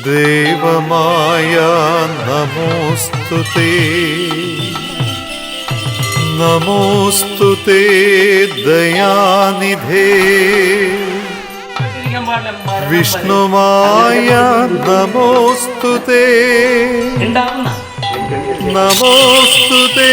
ദേവമായ നമോസ്തുതേ, നമോസ്തുതേ ദയാനിധേ. വിഷ്ണുമായ നമോസ്തുതേ, നമോസ്തുതേ.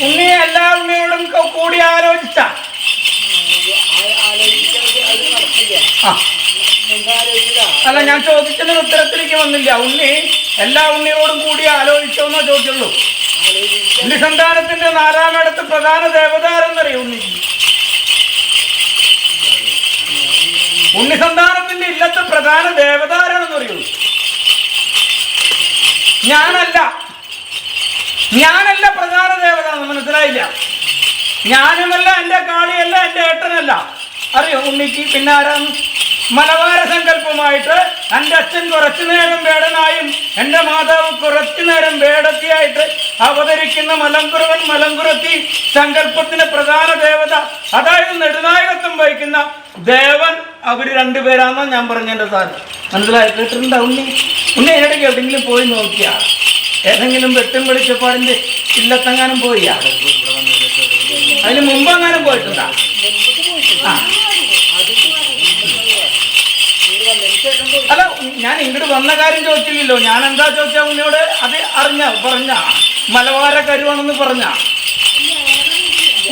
ഉണ്ണി എല്ലാ ഉണ്ണിയോടും കൂടി ആലോചിച്ച അല്ല, ഞാൻ ചോദിച്ചതിന് ഉത്തരത്തിലേക്ക് വന്നില്ല. ഉണ്ണി എല്ലാ ഉണ്ണിയോടും കൂടി ആലോചിച്ചോന്നോ ചോദിച്ചുള്ളൂ. ഉണ്ണി സന്താനത്തിന്റെ 4-ാമിടത്ത് പ്രധാന ദേവതാരെന്നറിയും ഉണ്ണി. ഉണ്ണി സന്താനത്തിന്റെ ഇല്ലത്തെ പ്രധാന ദേവതാരാണെന്ന് അറിയുള്ളൂ. ഞാനല്ല പ്രധാന ദേവത, മനസ്സിലായില്ല. ഞാനുമല്ല, എൻ്റെ കാളിയല്ല, എൻ്റെ ഏട്ടനല്ല. അറിയോ ഉണ്ണിക്ക് പിന്നെ ആരാന്ന്? മലബാര സങ്കല്പമായിട്ട് എൻ്റെ അച്ഛൻ കുറച്ചു നേരം വേടനായും എൻ്റെ മാതാവ് കുറച്ചു നേരം വേടത്തിയായിട്ട് അവതരിക്കുന്ന മലങ്കുറവൻ മലങ്കുറത്തി സങ്കല്പത്തിന് പ്രധാന ദേവത, അതായത് നെടുനായകത്വം വഹിക്കുന്ന ദേവൻ, അവർ രണ്ടുപേരാണെന്നാണ് ഞാൻ പറഞ്ഞതിൻ്റെ സാധനം. മനസ്സിലായി കേട്ടിട്ടുണ്ടോ ഉണ്ണി? ഉണ്ണി ഇടയ്ക്ക് എവിടെയെങ്കിലും പോയി നോക്കിയാ? ഏതെങ്കിലും വെട്ടും വെളിച്ചപ്പാടിൻ്റെ ഇല്ലത്തെങ്ങാനും പോയാ? അതിന് മുമ്പെങ്ങാനും പോയിട്ടുണ്ടാ? അല്ല, ഞാൻ ഇങ്ങോട്ട് വന്ന കാര്യം ചോദിച്ചില്ലല്ലോ. ഞാൻ എന്താ ചോദിച്ചാ ഉണ്ണിയോട്? അത് പറഞ്ഞ മലബാര കരുവാണെന്ന് പറഞ്ഞ.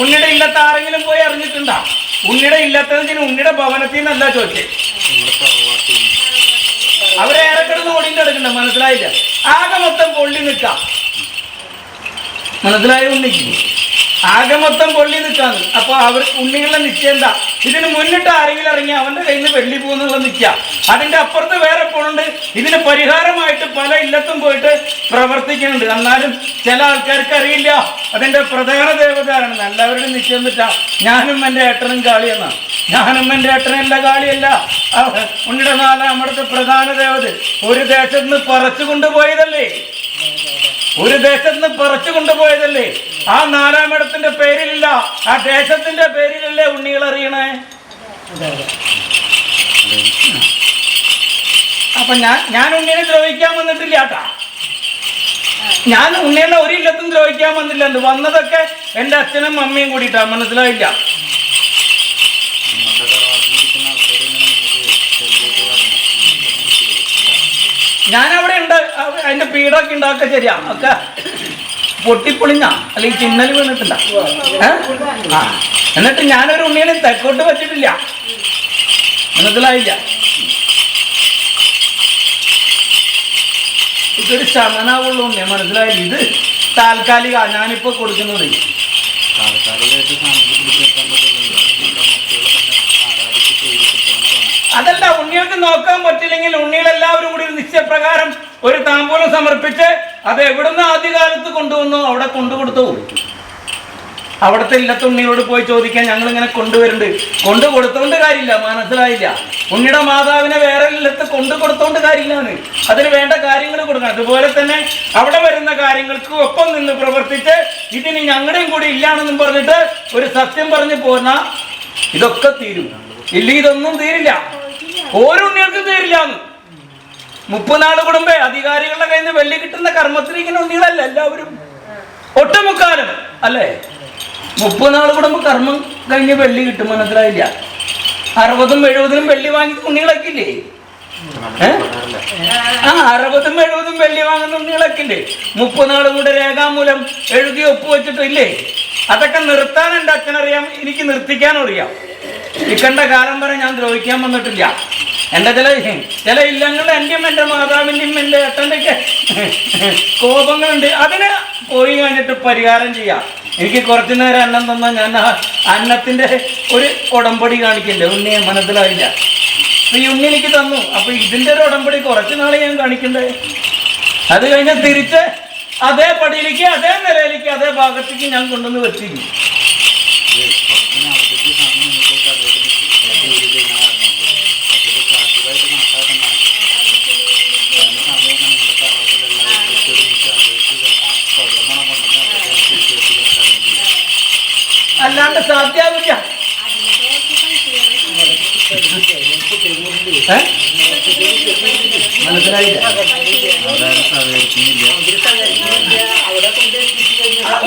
ഉണ്ണിയുടെ ഇല്ലത്ത് ആരെങ്കിലും പോയി അറിഞ്ഞിട്ടുണ്ടാ? ഉണ്ണിയുടെ ഇല്ലത്തിന് ഉണ്ണിയുടെ ഭവനത്തിൽ നിന്നല്ല ചോദിച്ചേ. അവരെ ഏറെക്കിടന്ന് ഓടിൻ്റെ എടുക്കണ്ട, മനസ്സിലായില്ല. ആകെ മൊത്തം പൊള്ളി നിൽക്കാം, മനസ്സിലായ ഉണ്ണിക്ക്? ആകെ മൊത്തം പൊള്ളി നിൽക്കാന്ന്. അപ്പൊ അവർ ഉണ്ണികളുടെ നിശ്ചയം എന്താ? ഇതിന് മുന്നിട്ട് ആരെങ്കിലും ഇറങ്ങി അവന്റെ കയ്യിൽ നിന്ന് വെള്ളി പോകുന്നുള്ള നിൽക്കുക. അതിന്റെ അപ്പുറത്ത് വേറെ പോണുണ്ട്. ഇതിന് പരിഹാരമായിട്ട് പല ഇല്ലത്തും പോയിട്ട് പ്രവർത്തിക്കുന്നുണ്ട്. എന്നാലും ചില ആൾക്കാർക്ക് അറിയില്ല അതിന്റെ പ്രധാന ദേവതാരാണെന്ന്. എല്ലാവരുടെയും നിശ്ചയം വെച്ചാ ഞാനും എൻ്റെ ഏട്ടനും കാളിയെന്നാണ്. ഞാനും എൻ്റെ ഏട്ടനല്ല, കാളിയല്ല. ഉണ്ണിയുടെ 4-ാമിടത്തെ പ്രധാന ദേവത ഒരു ദേശത്ത് നിന്ന് പറിച്ചു കൊണ്ടുപോയതല്ലേ? ഒരു ദേശത്ത് നിന്ന് പറിച്ചു കൊണ്ടുപോയതല്ലേ? ആ 4-ാമിടത്തിന്റെ പേരിലില്ല, ആ ദേശത്തിന്റെ പേരിലല്ലേ ഉണ്ണികൾ അറിയണേ? അപ്പൊ ഞാൻ ഉണ്ണിനെ ദ്രോഹിക്കാൻ വന്നിട്ടില്ല കേട്ടാ. ഞാൻ ഉണ്ണിയുടെ ഒരു ഇല്ലത്തും ദ്രോഹിക്കാൻ വന്നില്ല. വന്നതൊക്കെ എൻ്റെ അച്ഛനും അമ്മയും കൂടിയിട്ടാ, മനസ്സിലായില്ല? ഞാനവിടെ ഉണ്ട്. അതിന്റെ പീഡൊക്കെ ഉണ്ടാക്കുക ശരിയാ, ഒക്കെ പൊട്ടിപ്പൊളിഞ്ഞ അല്ലെങ്കിൽ ചിന്നൽ വീണിട്ടുണ്ട. എന്നിട്ട് ഞാനൊരു ഉണ്ണിയെ തെക്കോട്ട് വെച്ചിട്ടില്ല, മനസ്സിലായില്ല? ഇതൊരു ശമനാവുള്ളൂ ഉണ്ണി, മനസ്സിലായില്ല? ഇത് താൽക്കാലിക, ഞാനിപ്പോ കൊടുക്കുന്നത്. അതല്ല, ഉണ്ണികൾക്ക് നോക്കാൻ പറ്റില്ലെങ്കിൽ ഉണ്ണികളെല്ലാവരും കൂടി നിശ്ചയപ്രകാരം ഒരു താമ്പൂലം സമർപ്പിച്ച് അത് എവിടുന്ന് ആദ്യകാലത്ത് കൊണ്ടുവന്നു അവിടെ കൊണ്ടുകൊടുത്തു. അവിടുത്തെ ഇല്ലത്തെ ഉണ്ണിയോട് പോയി ചോദിക്കാൻ ഞങ്ങളിങ്ങനെ കൊണ്ടുവരുന്നുണ്ട്. കൊണ്ടു കൊടുത്തോണ്ട് കാര്യമില്ല, മനസ്സിലായില്ല? ഉണ്ണിയുടെ മാതാവിനെ വേറെ ഇല്ലത്ത് കൊണ്ടു കൊടുത്തോണ്ട് കാര്യമില്ലാന്ന്. അതിന് വേണ്ട കാര്യങ്ങൾ കൊടുക്കണം. അതുപോലെ തന്നെ അവിടെ വരുന്ന കാര്യങ്ങൾക്ക് ഒപ്പം നിന്ന് പ്രവർത്തിച്ച് ഇതിന് ഞങ്ങളുടെയും കൂടി ഇല്ലാണെന്നും പറഞ്ഞിട്ട് ഒരു സത്യം പറഞ്ഞു പോന്നാ ഇതൊക്കെ തീരും. ഇല്ല, ഇതൊന്നും തീരില്ല. ഓരോ ഉണ്ണികൾക്കും തീരില്ലാന്ന്. 30 നാള് കൂടുമ്പേ അധികാരികളുടെ കയ്യിൽ നിന്ന് വെള്ളി കിട്ടുന്ന കർമ്മത്തിരിക്കുന്ന ഉണ്ണികളല്ല എല്ലാവരും, ഒട്ടുമുക്കാലും അല്ലേ? 30 നാള് കൂടുമ്പോ കർമ്മം കഴിഞ്ഞ് വെള്ളി കിട്ടും, മനസ്സിലായില്ല? 60ഉം 70ഉം വെള്ളി വാങ്ങി ഉണ്ണികളൊക്കെ ഇല്ലേ? 60ഉം 70ഉം വെള്ളി വാങ്ങുന്ന ഉണ്ണികളൊക്കെ ഇല്ലേ? 30 നാളും കൂടെ രേഖാമൂലം എഴുതി ഒപ്പുവെച്ചിട്ടില്ലേ? അതൊക്കെ നിർത്താൻ എൻ്റെ അച്ഛനറിയാം, എനിക്ക് നിർത്തിക്കാനും അറിയാം. ഇക്കണ്ട കാലം വരെ ഞാൻ ദ്രോഹിക്കാൻ വന്നിട്ടില്ല. എൻ്റെ ചില ഇല്ലങ്ങളിൽ എൻ്റെയും എൻ്റെ മാതാവിൻ്റെയും എൻ്റെ ഏട്ടൻ്റെ ഒക്കെ കോപങ്ങളുണ്ട്. അതിന് പോയി കഴിഞ്ഞിട്ട് പരിഹാരം ചെയ്യാം. എനിക്ക് കുറച്ചു നേരം അന്നം തന്നാൽ ഞാൻ ആ അന്നത്തിൻ്റെ ഒരു ഉടമ്പടി കാണിക്കണ്ടേ? ഉണ്ണിയെ മനസ്സിലായില്ല. അപ്പൊ ഈ ഉണ്ണി എനിക്ക് തന്നു. അപ്പൊ ഇതിൻ്റെ ഒരു ഉടമ്പടി കുറച്ച് നാളെ ഞാൻ കാണിക്കണ്ടേ? അത് കഴിഞ്ഞാൽ തിരിച്ച് അതേ പടിയിലേക്ക്, അതേ നിലയിലേക്ക്, അതേ ഭാഗത്തേക്ക് ഞാൻ കൊണ്ടുവന്ന് വെച്ചിരിക്കും. അല്ലാണ്ട് സാധ്യാവില്ല. മനസ്സിലായില്ല?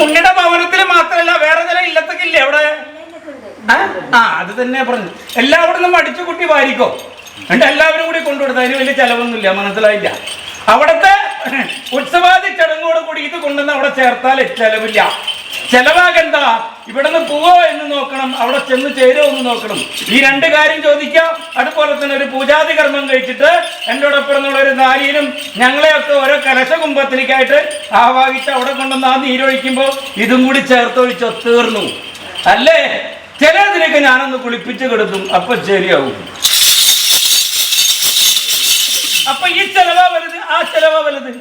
ഉണ്ണിയുടെ ഭവനത്തിൽ മാത്രമല്ല വേറെ ചില ഇല്ലത്തൊക്കെ ഇല്ലേ അവിടെ? അത് തന്നെ പറഞ്ഞു. എല്ലാവരും നിന്നും അടിച്ചു കുട്ടി വാരിക്കോ, എന്നിട്ട് എല്ലാവരും കൂടി കൊണ്ടുകൊടുത്ത അതിന് വലിയ ചെലവൊന്നുമില്ല. മനസ്സിലായില്ല? അവിടുത്തെ ഉത്സവാദി ചടങ്ങോട് കൂടി ഇത് കൊണ്ടുവന്ന് അവിടെ ചേർത്താൽ ചെലവില്ല. ചെലവാകണ്ട. ഇവിടെ നിന്ന് പോവോ എന്ന് നോക്കണം, അവിടെ ചെന്ന് ചേരുമോ എന്ന് നോക്കണം. ഈ രണ്ട് കാര്യം ചോദിക്കാം. അതുപോലെ തന്നെ ഒരു പൂജാതി കർമ്മം കഴിച്ചിട്ട് എന്നോടൊപ്പം എന്നുള്ള ഒരു നാരിയിലും ഞങ്ങളെയൊക്കെ ഓരോ കലശകുംഭത്തിലേക്കായിട്ട് ആവാഹിച്ച് അവിടെ കൊണ്ടുവന്ന് ആ നീരൊഴിക്കുമ്പോൾ ഇതും കൂടി ചേർത്തൊഴിച്ചോ, തീർന്നു. അല്ലേ? ചിലതിനൊക്കെ ഞാനൊന്ന് കുളിപ്പിച്ച് കിടത്തും, അപ്പൊ ശരിയാവും. അപ്പൊ ഈ ചെലവാ വലുത്, ആ ചെലവാ വലുത്.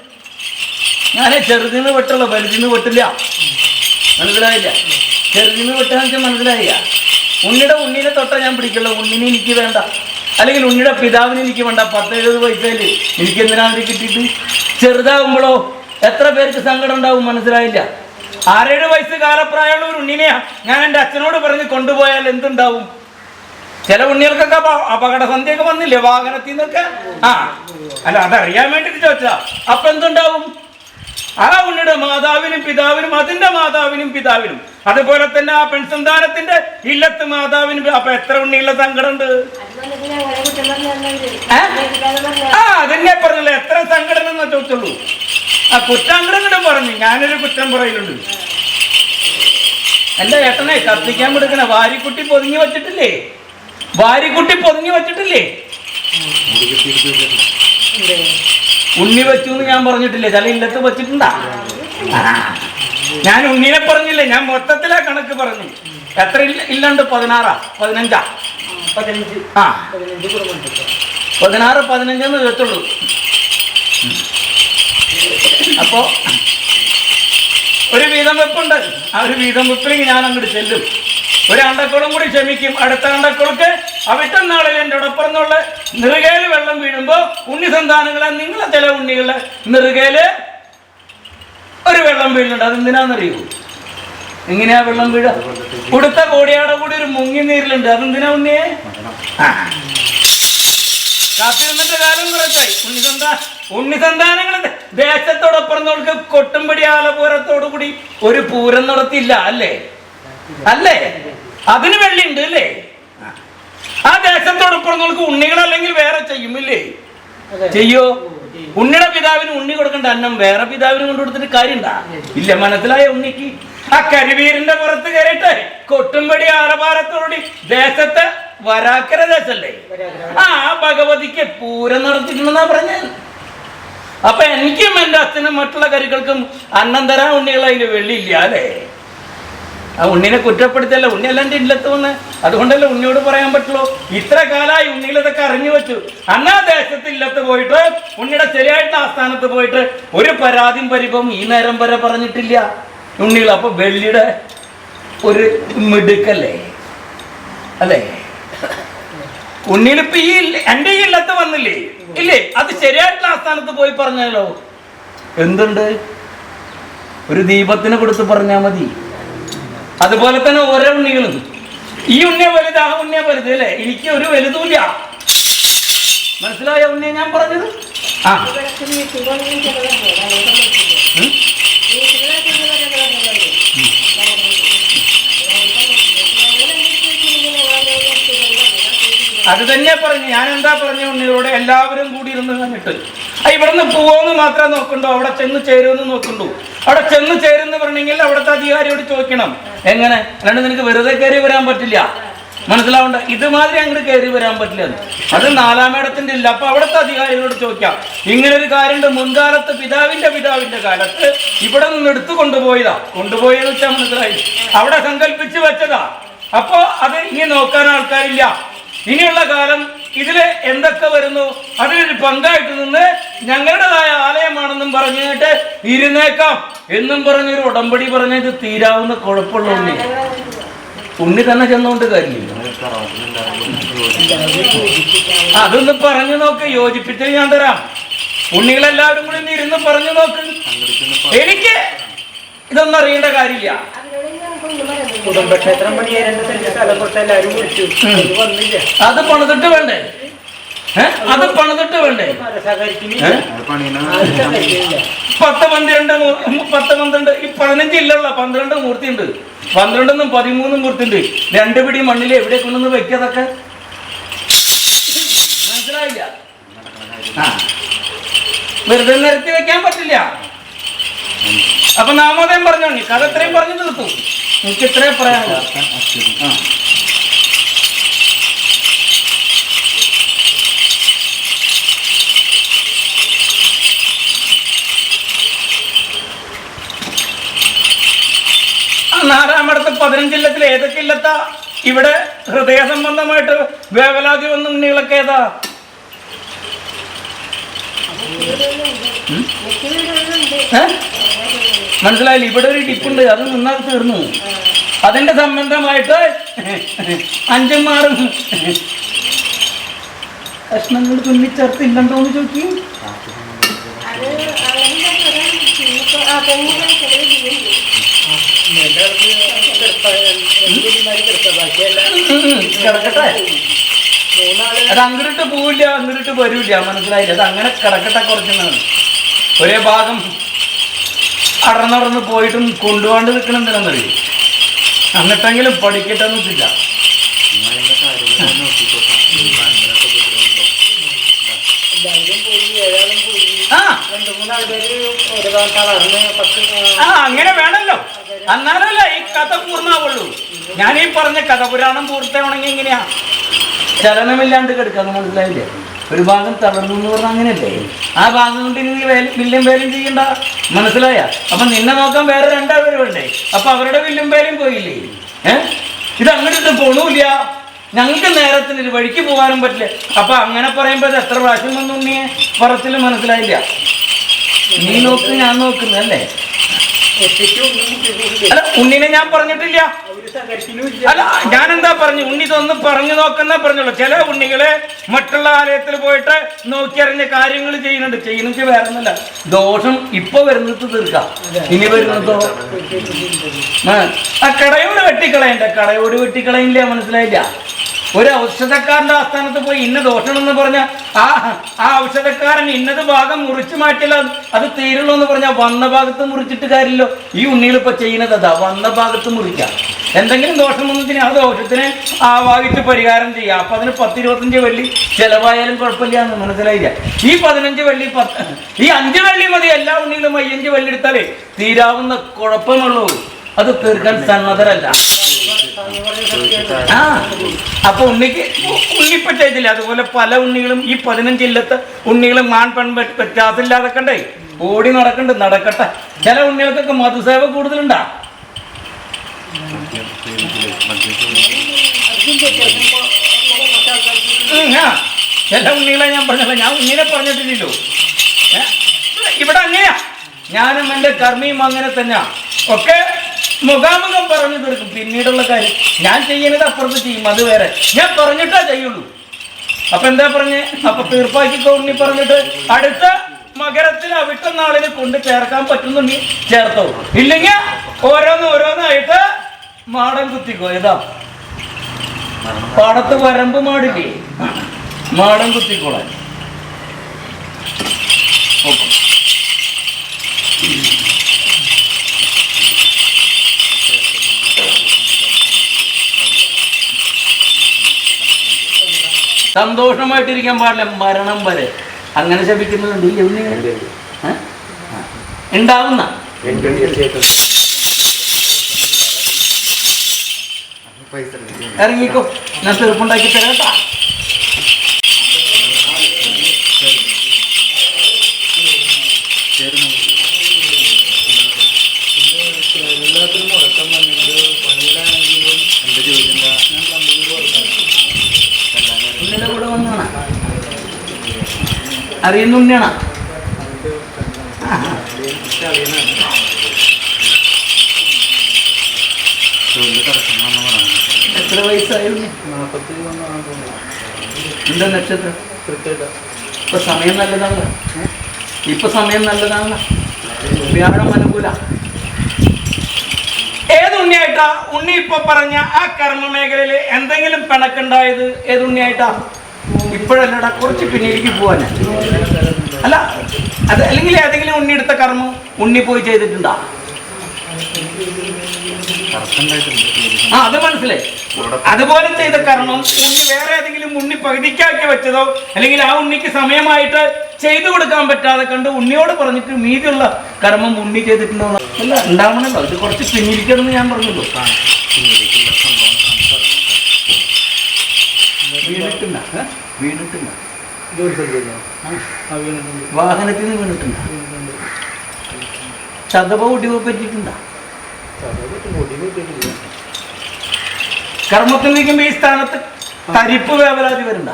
ഞാനേ ചെറുതിന്ന് വെട്ടുള്ളൂ, വലുതിന്ന് വെട്ടില്ല. മനസ്സിലായില്ല? ചെറുതിന്ന് വെട്ടാന്ന് വെച്ചാൽ മനസ്സിലായില്ല. ഉണ്ണിനെ തൊട്ട ഞാൻ പിടിക്കുള്ളൂ. ഉണ്ണിനെ എനിക്ക് വേണ്ട, അല്ലെങ്കിൽ ഉണ്ണിയുടെ പിതാവിന് എനിക്ക് വേണ്ട. 10-70 വയസ്സിൽ എനിക്ക് എന്തിനാണ് കിട്ടിയിട്ട്? ചെറുതാവുമ്പോഴോ എത്ര പേർക്ക് സങ്കടം ഉണ്ടാവും? മനസ്സിലായില്ല? 6-7 വയസ്സ് കാലപ്രായമുള്ള ഒരു ഉണ്ണിനെയാ ഞാൻ എൻ്റെ അച്ഛനോട് പറഞ്ഞ് കൊണ്ടുപോയാൽ എന്തുണ്ടാവും? ചില ഉണ്ണികൾക്കൊക്കെ അപകടസന്ധ്യൊക്കെ വന്നില്ലേ വാഹനത്തിൽ നിന്നൊക്കെ? അല്ല, അതറിയാൻ വേണ്ടിട്ട് ചോദിച്ചാ. അപ്പൊ എന്തുണ്ടാവും? ആ ഉണ്ണിയുടെ മാതാവിനും പിതാവിനും, അതിന്റെ മാതാവിനും പിതാവിനും, അതുപോലെ തന്നെ ആ പെൺസന്താനത്തിന്റെ ഇല്ലത്ത് മാതാവിനും. അപ്പൊ എത്ര ഉണ്ണിയുള്ള സങ്കടമുണ്ട്? അതെന്നെ പറഞ്ഞല്ലോ, എത്ര സങ്കടം എന്നാ ചോദിച്ചുള്ളൂ. ആ കുറ്റാങ്കടം പറഞ്ഞു. ഞാനൊരു കുറ്റം പറയലുണ്ട്. എന്റെ ഏട്ടനെ കത്തിക്കാൻ കൊടുക്കണ വാരിക്കുട്ടി പൊതിഞ്ഞു വെച്ചിട്ടില്ലേ? വാരിക്കുട്ടി പൊതിഞ്ഞു വെച്ചിട്ടില്ലേ? ഉണ്ണി വെച്ചു എന്ന് ഞാൻ പറഞ്ഞിട്ടില്ലേ? ചില ഇല്ലത്ത് വെച്ചിട്ടുണ്ടാ? ഞാൻ ഉണ്ണിനെ പറഞ്ഞില്ലേ, ഞാൻ മൊത്തത്തിലാ കണക്ക് പറഞ്ഞു. എത്ര ഇല്ലാണ്ട്? 16 15 16 15 കേട്ടുള്ളൂ. അപ്പോ ഒരു വീതം വെപ്പുണ്ട്. ആ ഒരു വീതം വെപ്പിലേക്ക് ഞാൻ അങ്ങോട്ട് ചെല്ലും. ഒരു അണ്ടക്കോളം കൂടി ക്ഷമിക്കും. അടുത്ത അണ്ടക്കോൾക്ക് അവിട്ടനാളിൽ എൻ്റെ ഉടപ്പുറന്നുള്ള നെറുകയിൽ വെള്ളം വീഴുമ്പോ ഉണ്ണി സന്താനങ്ങളെ, നിങ്ങളെ ചില ഉണ്ണികളെ നെറുകയില് ഒരു വെള്ളം വീഴുന്നുണ്ട്. അതെന്തിനാന്നറിയൂ? എങ്ങനെയാ വെള്ളം വീഴ? ഉടുത്ത കോടിയാടെ കൂടി ഒരു മുങ്ങി നീരിലുണ്ട്. അതെന്തിനാ ഉണ്ണിയെ? കാത്തിരുന്നിട്ട് കാലം കുറച്ചായി. ഉണ്ണി സന്താനങ്ങൾ ദേശത്തോടൊപ്പുറന്നവർക്ക് കൊട്ടുംപടി ആലപൂരത്തോടു കൂടി ഒരു പൂരം നടത്തില്ല. അല്ലേ? അല്ലേ? അതിന് വെള്ളിയുണ്ട് അല്ലേ? ആ ദേശത്തോടൊപ്പുറന്നവർക്ക് ഉണ്ണികളല്ലെങ്കിൽ വേറെ ചെയ്യുമില്ലേ? ചെയ്യോ? ഉണ്ണിയുടെ പിതാവിന് ഉണ്ണി കൊടുക്കേണ്ട അന്നം വേറെ പിതാവിന് കൊണ്ടു കൊടുത്തിട്ട് കാര്യണ്ടാ? ഇല്ല. മനസ്സിലായ ഉണ്ണിക്ക്? ആ കരിവീരിന്റെ പുറത്ത് കയറിയിട്ട് കൊട്ടുംപടി ആലപാരത്തോടുകൂടി ദേശത്തെ വരാക്കര ദേശല്ലേ, ആ ഭഗവതിക്ക് പൂരം നടത്തിയിട്ടുണ്ടെന്നാ പറഞ്ഞാൽ. അപ്പൊ എനിക്കും എൻ്റെ അച്ഛനും മറ്റുള്ള കരികൾക്കും അന്നം തരാൻ ഉണ്ണികൾ അതിന് വെള്ളിയില്ല അല്ലേ? ആ ഉണ്ണിനെ കുറ്റപ്പെടുത്തല്ല. ഉണ്ണിയല്ല എൻ്റെ ഇല്ലത്ത് വന്ന്. അതുകൊണ്ടല്ലേ ഉണ്ണിയോട് പറയാൻ പറ്റുള്ളൂ. ഇത്ര കാലമായി ഉണ്ണികളതൊക്കെ അറിഞ്ഞു വെച്ചു. അന്നാ ദേശത്ത് ഇല്ലത്ത് പോയിട്ട് ഉണ്ണിയുടെ ശരിയായിട്ട് ആസ്ഥാനത്ത് പോയിട്ട് ഒരു പരാതിയും പരിഭവം ഈ നേരം വരെ പറഞ്ഞിട്ടില്ല ഉണ്ണികൾ. അപ്പൊ വെള്ളിയുടെ ഒരു മിടുക്കല്ലേ? അല്ലേ? ഉണ്ണിയിലിപ്പോ ഈ എൻ്റെ ഈ ഇല്ലത്ത് വന്നില്ലേ? ഇല്ലേ? അത് ശരിയായിട്ടുള്ള ആസ്ഥാനത്ത് പോയി പറഞ്ഞാലോ എന്തുണ്ട്? ഒരു ദീപത്തിന് കൊടുത്ത് പറഞ്ഞാൽ മതി. അതുപോലെ തന്നെ ഓരോ ഉണ്ണികളും, ഈ ഉണ്ണിയെ വലുത്, ആ ഉണ്ണിയെ വലുത് അല്ലേ? എനിക്ക് ഒരു വലുതുമില്ല. മനസ്സിലായ ഉണ്ണിയെ ഞാൻ പറഞ്ഞത്? അത് തന്നെ പറഞ്ഞു. ഞാൻ എന്താ പറഞ്ഞു ഉണ്ണിയോടെ? എല്ലാവരും കൂടി ഇരുന്ന് കണ്ടിട്ട് ഇവിടുന്ന് പോവോന്ന് മാത്രമേ നോക്കണ്ടോ, അവിടെ ചെന്ന് ചേരുമെന്ന് നോക്കണ്ടു. അവിടെ ചെന്ന് ചേരുന്ന് പറഞ്ഞെങ്കിൽ അവിടുത്തെ അധികാരിയോട് ചോദിക്കണം. എങ്ങനെ? അല്ലാണ്ട് നിനക്ക് വെറുതെ കയറി വരാൻ പറ്റില്ല. മനസ്സിലാവണ്ട. ഇതുമാതിരി അങ്ങോട്ട് കയറി വരാൻ പറ്റില്ല. അത് 4-ാം ഇടത്തിന്റെ ഇല്ല. അപ്പൊ അവിടുത്തെ അധികാരികളോട് ചോദിക്കാം, ഇങ്ങനെ ഒരു കാര്യമുണ്ട്. മുൻകാലത്ത് പിതാവിന്റെ കാലത്ത് ഇവിടെ നിന്ന് എടുത്തു കൊണ്ടുപോയെന്ന് വെച്ചാൽ മനസ്സിലായി, അവിടെ സങ്കല്പിച്ച് വെച്ചതാ. അപ്പോ അത് ഇനി നോക്കാൻ ആൾക്കാരില്ല. ഇനിയുള്ള കാലം ഇതില് എന്തൊക്കെ വരുന്നു അതിലൊരു പങ്കായിട്ട് നിന്ന് ഞങ്ങളുടേതായ ആലയമാണെന്നും പറഞ്ഞിട്ട് ഇരുന്നേക്കാം എന്നും പറഞ്ഞൊരു ഉടമ്പടി പറഞ്ഞത് തീരാവുന്ന കുഴപ്പമുള്ള ഉണ്ണി തന്നെ ചെന്നുകൊണ്ട് കാര്യമില്ല. അതൊന്ന് പറഞ്ഞു നോക്ക്, യോജിപ്പിച്ച് ഞാൻ തരാം. ഉണ്ണികളെല്ലാവരും കൂടി ഇരുന്ന് പറഞ്ഞു നോക്ക്. എനിക്ക് ഇതൊന്നും അറിയേണ്ട കാര്യമില്ല. കുടുംബക്ഷേത്രം അത് പണിതിട്ട് വേണ്ടേ? അത് പണിതിട്ട് വേണ്ടേ? 10-12 ഈ 15 ഇല്ലുള്ള 12 മൂർത്തി ഉണ്ട്. 12-ഉം 13 മൂർത്തി ഉണ്ട്. 2 പിടി മണ്ണിൽ എവിടെ കൊണ്ടുവന്ന് വെക്കതൊക്കെ മനസ്സിലായില്ല. വെറുതെ നിരത്തി വെക്കാൻ പറ്റില്ല. അപ്പൊ നാമോദയം പറഞ്ഞോ, കഥ ഇത്രയും പറഞ്ഞു തീർത്തു. എനിക്ക് ഇത്രയും പറയാനില്ല. നാലാമടത്ത് 15 ഇല്ലത്തിൽ ഏതൊക്കെ ഇല്ലത്താ ഇവിടെ ഹൃദയ സംബന്ധമായിട്ട് വേവലാതി വന്ന ഉണ്ണികളൊക്കെ ഏതാ? മനസ്സിലായില്ല. ഇവിടെ ഒരു ടിപ്പുണ്ട്, അത് നിന്നാൽ തീർന്നു. അതിന്റെ സംബന്ധമായിട്ട് 5-6 കഷ്ണങ്ങൾ തുന്നിച്ചേർത്തില്ലണ്ടോ എന്ന് ചോദിക്കും. കിടക്കട്ടെ, അത് അങ്ങോട്ട് പോവില്ല, അങ്ങോട്ട് വരില്ല. മനസ്സിലായില്ല. അത് അങ്ങനെ കിടക്കട്ടെ. കുറച്ചുണ്ടാണ് ഒരേ ഭാഗം അടർന്നടർന്ന് പോയിട്ടും കൊണ്ടുപോകാണ്ട് നിൽക്കണെന്തിനെന്നറിയും. എന്നിട്ടെങ്കിലും പഠിക്കട്ടെ എന്ന് വെച്ചില്ല. അങ്ങനെ വേണല്ലോ, എന്നാലല്ല ഈ കഥ പൂർണ്ണാവുള്ളൂ. ഞാൻ ഈ പറഞ്ഞ കഥ പുരാണം പൂർത്തിയാവണമെങ്കിൽ എങ്ങനെയാ ചലനമില്ലാണ്ട് കിടക്കാന്ന് മനസ്സിലായില്ലേ? ഒരു ഭാഗം തളർന്നു എന്ന് പറഞ്ഞാൽ അങ്ങനെയല്ലേ? ആ ഭാഗം കൊണ്ട് ഇനി വില്ലും വേലും ചെയ്യണ്ട. മനസ്സിലായ? അപ്പൊ നിന്നെ നോക്കാൻ വേറെ 2 പേര് വേണ്ടേ? അപ്പൊ അവരുടെ വില്ലും വേലും പോയില്ലേ? ഇത് അങ്ങോട്ട് പോണൂല്ല. ഞങ്ങൾക്ക് നേരത്തിന് ഒരു വഴിക്ക് പോകാനും പറ്റില്ല. അപ്പൊ അങ്ങനെ പറയുമ്പോ ഇത് എത്ര പ്രാവശ്യം വന്നു ഉണ്ണിയെ പറച്ചില്? മനസ്സിലായില്ല. നീ നോക്ക്, ഞാൻ നോക്കുന്നല്ലേ? അല്ല, ഉണ്ണിനെ ഞാൻ പറഞ്ഞിട്ടില്ല. അല്ല, ഞാൻ എന്താ പറഞ്ഞു? ഉണ്ണി ഇതൊന്നും പറഞ്ഞു നോക്കുന്ന പറഞ്ഞുള്ളൂ. ചില ഉണ്ണികള് മറ്റുള്ള ആലയത്തിൽ പോയിട്ട് നോക്കിയറിഞ്ഞ കാര്യങ്ങൾ ചെയ്യുന്നെങ്കിൽ വേറെ ഒന്നല്ല. ദോഷം ഇപ്പൊ വരുന്നത് തീർക്കാം. ഇനി വരുന്നതോ ആ കടയോട് വെട്ടിക്കളയില്ല. മനസ്സിലായില്ല? ഒരു ഔഷധക്കാരന്റെ ആസ്ഥാനത്ത് പോയി ഇന്ന ദോഷം എന്ന് പറഞ്ഞ ആ ഔഷധക്കാരൻ ഇന്നത് ഭാഗം മുറിച്ചു മാറ്റില്ല, അത് തീരുള്ളൂ എന്ന് പറഞ്ഞാൽ വന്ന ഭാഗത്ത് മുറിച്ചിട്ട് കാര്യമില്ലോ. ഈ ഉണ്ണികൾ ഇപ്പൊ ചെയ്യുന്നത് അതാ, വന്ന ഭാഗത്ത് മുറിക്കാം. എന്തെങ്കിലും ദോഷം വന്നതിന് ആ ദോഷത്തിന് ആവാഹിച്ച് പരിഹാരം ചെയ്യാം. അപ്പൊ അതിന് 10-25 വെള്ളി ചെലവായാലും കുഴപ്പമില്ല എന്ന് മനസ്സിലായില്ല. ഈ 15 വെള്ളി ഈ 5 വെള്ളി മതി. എല്ലാ ഉണ്ണികളും 5 വെള്ളി എടുത്താലേ തീരാവുന്ന കുഴപ്പമുള്ളൂ. അത് തീർക്കാൻ സന്നദ്ധരല്ല. അപ്പൊ ഉണ്ണിപ്പ ചെയ്തില്ല. അതുപോലെ പല ഉണ്ണികളും ഈ 15 ഇല്ലത്തെ ഉണ്ണികളും പെൺ വ്യത്യാസമില്ലാതെ കണ്ടേ ഓടി നടക്കട്ടെ. ചില ഉണ്ണികൾക്കൊക്കെ മധുസേവ കൂടുതലുണ്ടാ. ചില ഉണ്ണികളെ ഞാൻ പറഞ്ഞില്ല. ഞാൻ ഉണ്ണിനെ പറഞ്ഞിട്ടില്ലല്ലോ. ഇവിടെ അങ്ങനെയാ. ഞാനും എൻ്റെ കർമ്മിയും അങ്ങനെ തന്നെയാ. ഒക്കെ മുഖാമുഖം പറഞ്ഞു തീർക്കും. പിന്നീടുള്ള കാര്യം ഞാൻ ചെയ്യുന്നത് അപ്പുറത്ത് ചെയ്യും, അത് വേറെ. ഞാൻ പറഞ്ഞിട്ടാ ചെയ്യുള്ളൂ. അപ്പൊ എന്താ പറഞ്ഞേ? അപ്പൊ തീർപ്പാക്കിക്കോ ഉണ്ണി പറഞ്ഞിട്ട് അടുത്ത മകരത്തിൽ അവിട്ട നാളിന് കൊണ്ട് ചേർക്കാൻ പറ്റുന്നുണ്ടെങ്കിൽ ചേർത്തോ, ഇല്ലെങ്കിൽ ഓരോന്നായിട്ട് മാടം കുത്തിക്കോ. ഏതാ പാടത്ത് വരമ്പ് മാടില്ലേ, മാടം കുത്തിക്കോളാൻ. ഓക്കെ. സന്തോഷമായിട്ടിരിക്കാൻ പാടില്ല മരണം വരെ. അങ്ങനെ ശപിക്കുന്നുണ്ട് ഈ ഉണ്ണികൾ. ഉണ്ടാവുന്ന ഇറങ്ങിക്കോ. ഞാൻ തീർപ്പുണ്ടാക്കി തരാം കേട്ടാ. എല്ലാത്തിനും മുടക്കം വന്നിട്ട് പണിയിലാണെങ്കിലും എൻ്റെ ജോലി എന്താ ഞാൻ കമ്പനിയിൽ കൊടുക്കാം. ഉണ്ണിയുടെ കൂടെ വന്നാണ് അറിയുന്ന ഉണ്ണിയാണോ? എത്ര വയസ്സായി ഉണ്ണി? 41 എന്താ നക്ഷത്രം? ക്രിക്കറ്റ് ഇപ്പൊ സമയം നല്ലതാണല്ലോ. ഇപ്പൊ സമയം നല്ലതാണല്ലോ. വ്യാഴം അനുകൂല. ഏത് ഉണ്ണിയായിട്ടാ ഉണ്ണി ഇപ്പൊ പറഞ്ഞ ആ കർമ്മ മേഖലയിൽ എന്തെങ്കിലും പിണക്കുണ്ടായത്? ഏത് ഉണ്ണിയായിട്ടാ? ഇപ്പോഴല്ലടാ, കുറച്ച് പിന്നിലേക്ക് പോവാന്. അല്ല, അത് അല്ലെങ്കിൽ ഏതെങ്കിലും ഉണ്ണി എടുത്ത കർമ്മം ഉണ്ണി പോയി ചെയ്തിട്ടുണ്ടാ? ആ, അത് മനസ്സിലായി. അതുപോലെ ചെയ്ത കർമ്മം ഉണ്ണി വേറെ ഏതെങ്കിലും ഉണ്ണി പകുതിക്കാക്കി വെച്ചതോ അല്ലെങ്കിൽ ആ ഉണ്ണിക്ക് സമയമായിട്ട് ചെയ്തു കൊടുക്കാൻ പറ്റാതെ കണ്ട് ഉണ്ണിയോട് പറഞ്ഞിട്ട് മീതിയുള്ള കർമ്മം ഉണ്ണി ചെയ്തിട്ടുണ്ടോ? അല്ല, ഉണ്ടാവണല്ലോ. ഇത് കുറച്ച് പിന്നിരിക്കണമെന്ന് ഞാൻ പറഞ്ഞല്ലോ. വീണിട്ടില്ല, വീണിട്ടില്ല. ജോലി സ്ഥലത്തില്ല. വാഹനത്തിൽ നിന്ന് വീണിട്ടില്ല. ചതവോ ഒടിവോ പറ്റിയിട്ടുണ്ടോ? കർമ്മത്തിൽ നിൽക്കുമ്പോ ഈ സ്ഥാനത്ത് തരിപ്പ് വേവലാതി വരണ്ട.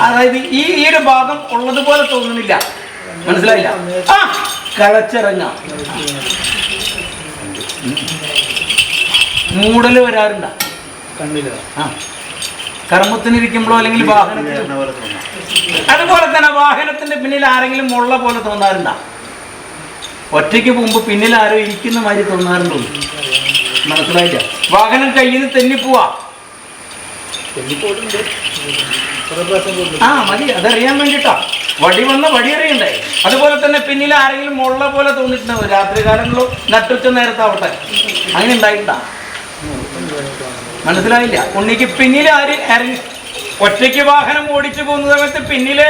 അതായത് ഈ ഒരു ഭാഗം ഉള്ളതുപോലെ തോന്നുന്നില്ല. മനസ്സിലായില്ല? ആ, കളച്ചിറങ്ങാം. മൂടല് വരാറുണ്ട? കണ്ടില്ല. ആ, കർമ്മത്തിനിരിക്കുമ്പോഴോ അല്ലെങ്കിൽ വാഹനത്തിൽ. അതുപോലെ തന്നെ വാഹനത്തിന്റെ പിന്നിൽ ആരെങ്കിലും ഉള്ള പോലെ തോന്നാറുണ്ട? ഒറ്റയ്ക്ക് പോകുമ്പോ പിന്നിൽ ആരോ ഇരിക്കുന്ന മാതിരി തോന്നാറുണ്ടോ? മനസ്സിലായില്ല? വാഹനം കയ്യിൽ നിന്ന് തെന്നിപ്പോവാ. ആ, മതി, അതറിയാൻ വേണ്ടിട്ടാ. വടി വന്ന വടി അറിയണ്ടേ? അതുപോലെ തന്നെ പിന്നിൽ ആരെങ്കിലും ഉള്ള പോലെ തോന്നിയിട്ടുണ്ടാവും. രാത്രി കാലങ്ങളോ നട്ടുച്ച നേരത്താവട്ടെ, അങ്ങനെ ഉണ്ടായിട്ടാ. മനസ്സിലായില്ല? ഉണ്ണിക്ക് പിന്നിൽ ആര് ഒറ്റയ്ക്ക് വാഹനം ഓടിച്ചു പോകുന്ന സമയത്ത് പിന്നില്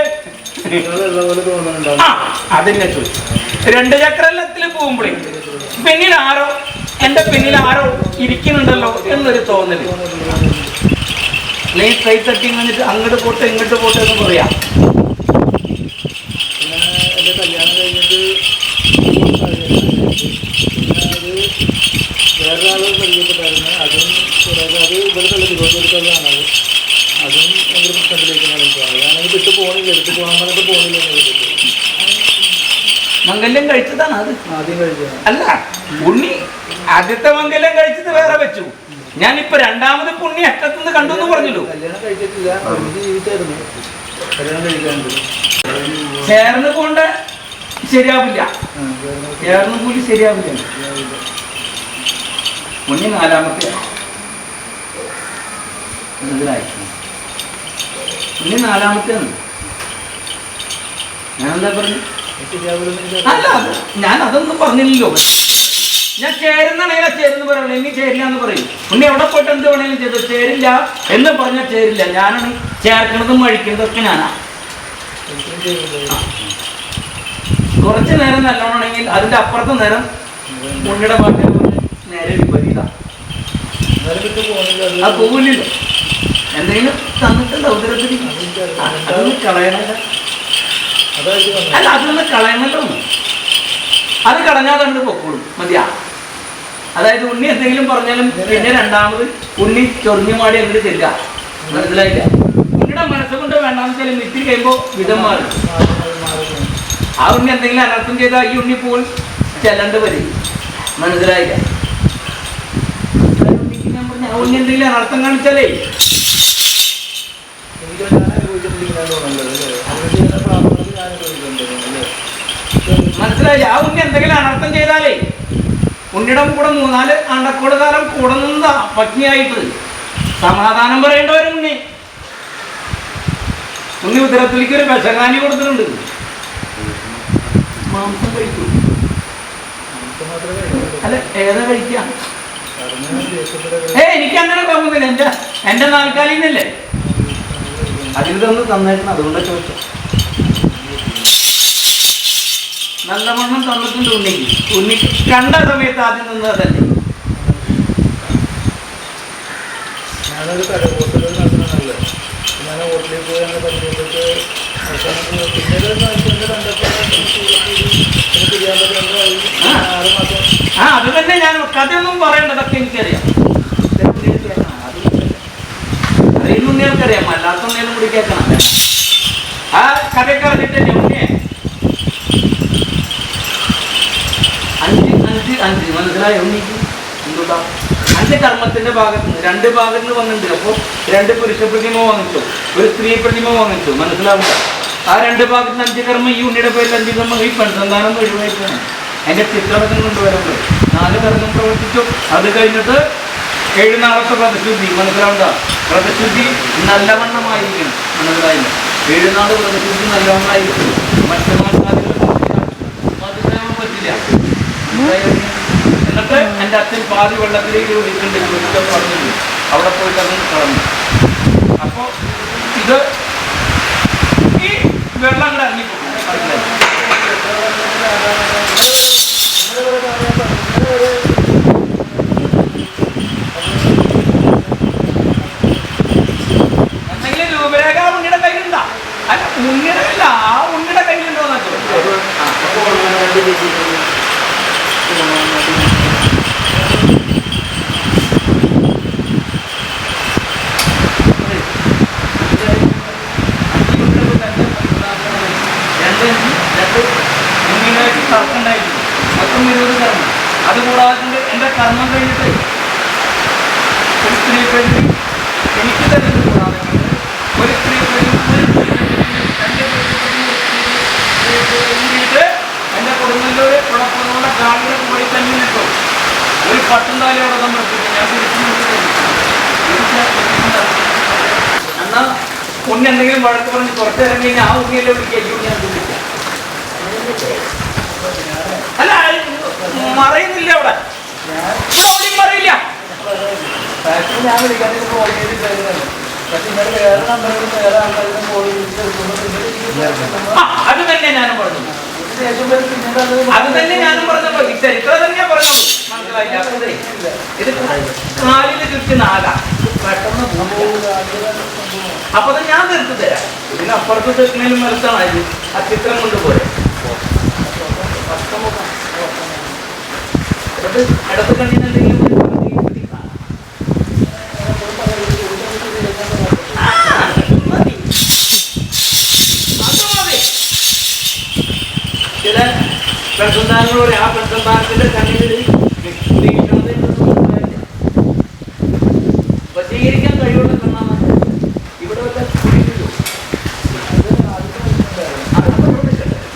അതിനെ ചോദിച്ചു. 2 ചക്രത്തിൽ പോകുമ്പോഴേ പിന്നിൽ ആരോ, എന്റെ പിന്നിൽ ആരോ ഇരിക്കുന്നുണ്ടല്ലോ എന്നൊരു തോന്നല്. നീ കൈ തട്ടി വന്നിട്ട് അങ്ങോട്ട് പോട്ടെ ഇങ്ങോട്ട് പോട്ടെ എന്ന് പറയാം. എൻ്റെ കല്യാണം കഴിഞ്ഞിട്ട് വേറൊരാൾ പരിചയപ്പെട്ടായിരുന്നു. അതും അത് ഇവിടുത്തെ തിരുവനന്തപുരത്തുള്ളതാണ്. അതും ഭയങ്കര പ്രശ്നത്തിലേക്കാണ്. ഞാനത് വിട്ടു പോകണില്ല, എടുത്ത് പോകാൻ പറഞ്ഞിട്ട് പോകുന്നില്ല. മംഗല്യം കഴിച്ചതാണ് അത്. ആദ്യം കഴിച്ചത് അല്ല, ഉണ്ണി ആദ്യത്തെ മംഗല്യം കഴിച്ചത് വേറെ വെച്ചു. ഞാനിപ്പോ രണ്ടാമത് പുണ്ണി അറ്റത്തുനിന്ന് കണ്ടു എന്ന് പറഞ്ഞല്ലോ. കല്യാണം കഴിച്ചിട്ടില്ല, ജീവിച്ചായിരുന്നു. കല്യാണം കഴിക്കാണ്ട് ചേർന്ന് കൊണ്ട് ശരിയാവില്ല. ചേർന്ന് കൂടി ശരിയാവില്ല. ഉണ്ണി 4ാമത്തെ. മനസ്സിലായി? ഉണ്ണി 4ാമത്തെയാണ്. ഞാനെന്താ പറഞ്ഞു? അല്ല, ഞാൻ അതൊന്നും പറഞ്ഞില്ലല്ലോ. ഞാൻ ചേരുന്നാണെങ്കിൽ ചേരുന്ന് പറയണേ, ഇനി ചേരില്ല എന്ന് പറയും. ഉണ്ണി എവിടെ പോയിട്ട് എന്ത് വേണേലും ചെയ്തു ചേരില്ല എന്ന് പറഞ്ഞാൽ ചേരില്ല. ഞാനാണ് ചേർക്കണതും കഴിക്കുന്നതൊക്കെ ഞാനാ. കുറച്ച് നേരം നല്ലോണമെങ്കിൽ അതിന്റെ അപ്പുറത്തെ നേരം ഉണ്ണിയുടെ പാട്ട് നേരെ വിപരീത. അത് പോവില്ലല്ലോ. എന്തെങ്കിലും തന്നിട്ടുണ്ട് ഉദരത്തിൽ, അതൊന്നും കളയണല്ല. അല്ല, അതൊന്ന് കളയണല്ലോ. അത് കളഞ്ഞാൽ കണ്ട് പൊക്കോളും. മതിയാ. അതായത് ഉണ്ണി എന്തെങ്കിലും പറഞ്ഞാലും പിന്നെ രണ്ടാമത് ഉണ്ണി ചൊറിഞ്ഞു മാടി അങ്ങോട്ട് ചെല്ലുക. മനസ്സിലായില്ല? ഉണ്ണിയുടെ മനസ്സുകൊണ്ട് വേണ്ടാന്ന് വെച്ചാൽ ഇത്തിരി കഴിയുമ്പോൾ വിധം മാറും. ആ ഉണ്ണി എന്തെങ്കിലും അനർത്ഥം ചെയ്താൽ ഈ ഉണ്ണി പോയി ചെല്ലണ്ട് വരും. മനസ്സിലായില്ല? ഉണ്ണിക്ക് ഞാൻ പറഞ്ഞ ആ ഉണ്ണി എന്തെങ്കിലും അനർത്ഥം കാണിച്ചാലേ മനസ്സിലായില്ല? ആ ഉണ്ണി എന്തെങ്കിലും അനർത്ഥം ചെയ്താലേ ഉണ്ണിയുടെ കൂടെ 3-4 അണ്ടക്കോട് കാലം കൂടെ നിന്നതാ പത്നിയായിട്ട്. സമാധാനം പറയേണ്ടവരും ഉണ്ണി ഉദരത്തിലേക്ക് ഒരു വിഷകാനി കൊടുത്തിട്ടുണ്ട്. മാംസം കഴിക്കും. അല്ല, ഏതാ കഴിക്കാം? എനിക്ക് അങ്ങനെ തോന്നുന്നില്ല. എന്റെ 4 അതിൽ തന്ന് തന്നേക്കണം. അതുകൊണ്ടാണ് ചോദിച്ചത്. നല്ലവണ്ണം തന്നിട്ടുണ്ട് ഉണ്ണിക്ക്. ഉണ്ണിക്ക് കണ്ട സമയത്ത് ആദ്യം നിന്നത് തന്നെ. ഞാനൊരു ഹോട്ടലിൽ നടത്തുന്നതല്ലേ, ഞാൻ ഹോട്ടലിൽ പോയി അങ്ങനെ പരിചയപ്പെട്ട് പിന്നീട് കണ്ടപ്പോൾ ചെയ്യാൻ പറ്റുന്നതായി 6 മാസം. അത് തന്നെ ഞാൻ കഥയൊന്നും പറയേണ്ടതൊക്കെ എനിക്കറിയാം. അറിയുന്ന ഉണ്ണികൾക്കറിയാം, അല്ലാത്ത ഉണ്ണികളും കൂടി കേൾക്കണം. ആ കഥയൊക്കെ അറിഞ്ഞിട്ടല്ലേ ഉണ്ണിയെ 5 മനസ്സിലായോ ഉണ്ണിക്ക്? എന്തുട്ടാ 5 കർമ്മത്തിന്റെ ഭാഗത്ത് നിന്ന് 2 ഭാഗത്ത് വന്നിട്ടുണ്ട്. അപ്പോൾ 2 പുരുഷ പ്രതിമ വാങ്ങിച്ചു, ഒരു സ്ത്രീ പ്രതിമ വാങ്ങിച്ചു. മനസ്സിലാവുക? ആ 2 ഭാഗത്ത് 5 കർമ്മം. ഈ ഉണ്ണിയുടെ പേരിൽ 5 കർമ്മം. ഈ പെൺസന്താനം ഒഴിവായിട്ടാണ് അതിന്റെ ചിത്രത്തിൽ കൊണ്ടുവരുമ്പോൾ 4 കർമ്മം പ്രവർത്തിച്ചു. അത് കഴിഞ്ഞിട്ട് 7 നാളത്തെ വ്രതശുദ്ധി. മനസ്സിലാവുക? വ്രതശുദ്ധി നല്ലവണ്ണമായിരിക്കണം. മനസ്സിലായില്ല? 7 നാൾ വ്രതശുദ്ധി നല്ലവണ്ണമായിരിക്കും. മത്സ്യമാംസാദികൾ പറ്റില്ല. എന്നിട്ട് എൻ്റെ അച്ഛൻ പാതി വെള്ളത്തിലേക്ക് ഒഴിക്കുന്നുണ്ട് പറഞ്ഞിട്ടുണ്ട്. അവിടെ പോയിട്ട് അത് കളഞ്ഞു. അപ്പോൾ ഇത് ഈ വെള്ളം കൂടെ ഇറങ്ങിപ്പോകും. എന്തെങ്കിലും രൂപരേഖ ഉണ്ണിയുടെ കയ്യിലുണ്ടാ? അല്ല, ഉണ്ണിയുടെ അല്ല, ആ ഉണ്ണിയുടെ കയ്യിലുണ്ടോ എന്നൊക്കെ. മൊത്തം 20 കർമ്മം. അതുകൂടാതെ എൻ്റെ കർമ്മം കഴിഞ്ഞിട്ട് ഒരു സ്ത്രീ പ്രതി എനിക്ക് തരുന്നത് കൂടാതെ ഒരു സ്ത്രീ പ്രതി കൂടിയിട്ട് എൻ്റെ കൊടുങ്ങല്ലൂർ കുഴപ്പമുള്ള ഗാഡിയുടെ കൂടി തന്നെ നിൽക്കും. ഒരു പട്ടുണ്ടാലി അവിടെ സമർപ്പിക്കും. ഞാൻ എന്നാൽ ഉണ്ണി എന്തെങ്കിലും വഴക്ക് പറഞ്ഞ് പുറത്ത് ഇറങ്ങി കഴിഞ്ഞാൽ ആ ഉണ്ണിയല്ലേ വിളിക്കും. ഞാൻ വിളിക്കാം. അല്ല, മറയുന്നില്ല അവിടെ. ഓടി മറിയില്ല. ഞാൻ വിളിക്കാൻ വേറെ നമ്പറിൽ വേറെ ആൾക്കാരും പോയി. അത് തന്നെ ഞാനും പറഞ്ഞു. അത് തന്നെ ഞാനും പറഞ്ഞപ്പോ ചരിത്ര തന്നെയാ പറഞ്ഞത്. മനസ്സിലായില്ല? ഇത് 4 ചുറ്റി 4 പെട്ടെന്ന് അപ്പൊ അത് ഞാൻ തീർത്തു തരാം. ഇതിനപ്പുറത്ത് തീർക്കുന്നതിലും വലുതാണ് ഇത്. ആ ചിത്രം കൊണ്ടുപോരെ. അടുത്ത് കണ്ണിനെന്തെങ്കിലും ചില പെൺസന്താനങ്ങളോട് ആ പെൺസന്താനത്തിന്റെ കണ്ണിൽ വശീകരിക്കാൻ കഴിവുള്ള പെണ്ണാണ്. ഇവിടെ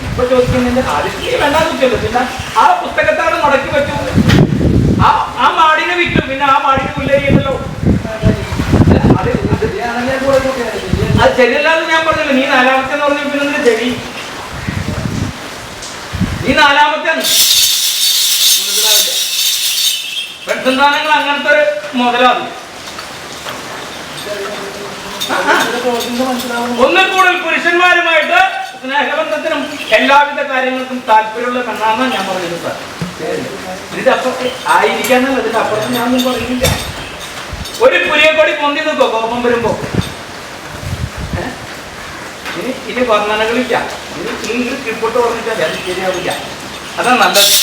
ഇപ്പൊ ചോദിക്കുന്നില്ല. ആദ്യം വേണ്ടാന്ന് പിന്നെ ആ പുസ്തകത്താണ് മുടക്കി വെച്ചു. ആ മാടിനെ വിറ്റു. പിന്നെ ആ മാടിന് പുല്ലേരിയല്ലോ. അത് ശരിയല്ലാന്ന് ഞാൻ പറഞ്ഞില്ല. നീ 4-മത്തെ എന്ന് പറഞ്ഞു. പിന്നെ ശരി, നീ 4-മത്തെ. പെൺസന്താനങ്ങൾ അങ്ങനത്തെ ഒരു മുതലാകും. ഒന്നിൽ കൂടുതൽ പുരുഷന്മാരുമായിട്ട് സ്നേഹബന്ധത്തിനും എല്ലാവിധ കാര്യങ്ങൾക്കും താല്പര്യമുള്ള പെണ്ണാണെന്നാണ് ഞാൻ പറഞ്ഞത്. സാർ, ഇതിനപ്പുറത്ത് ആയിരിക്കാന്നല്ല, ഇതിനപ്പുറത്ത് ഞാനൊന്നും പറയുന്നില്ല. ഒരു പുലിയെക്കൊടി പൊന്തി നിൽക്കോ കോപം വരുമ്പോ? ഇനി വർണ്ണനകളില്ല. ഇനി റിപ്പോർട്ട് പറഞ്ഞിട്ടല്ല, അത് ശരിയാവില്ല. അതാണ് നല്ലത്.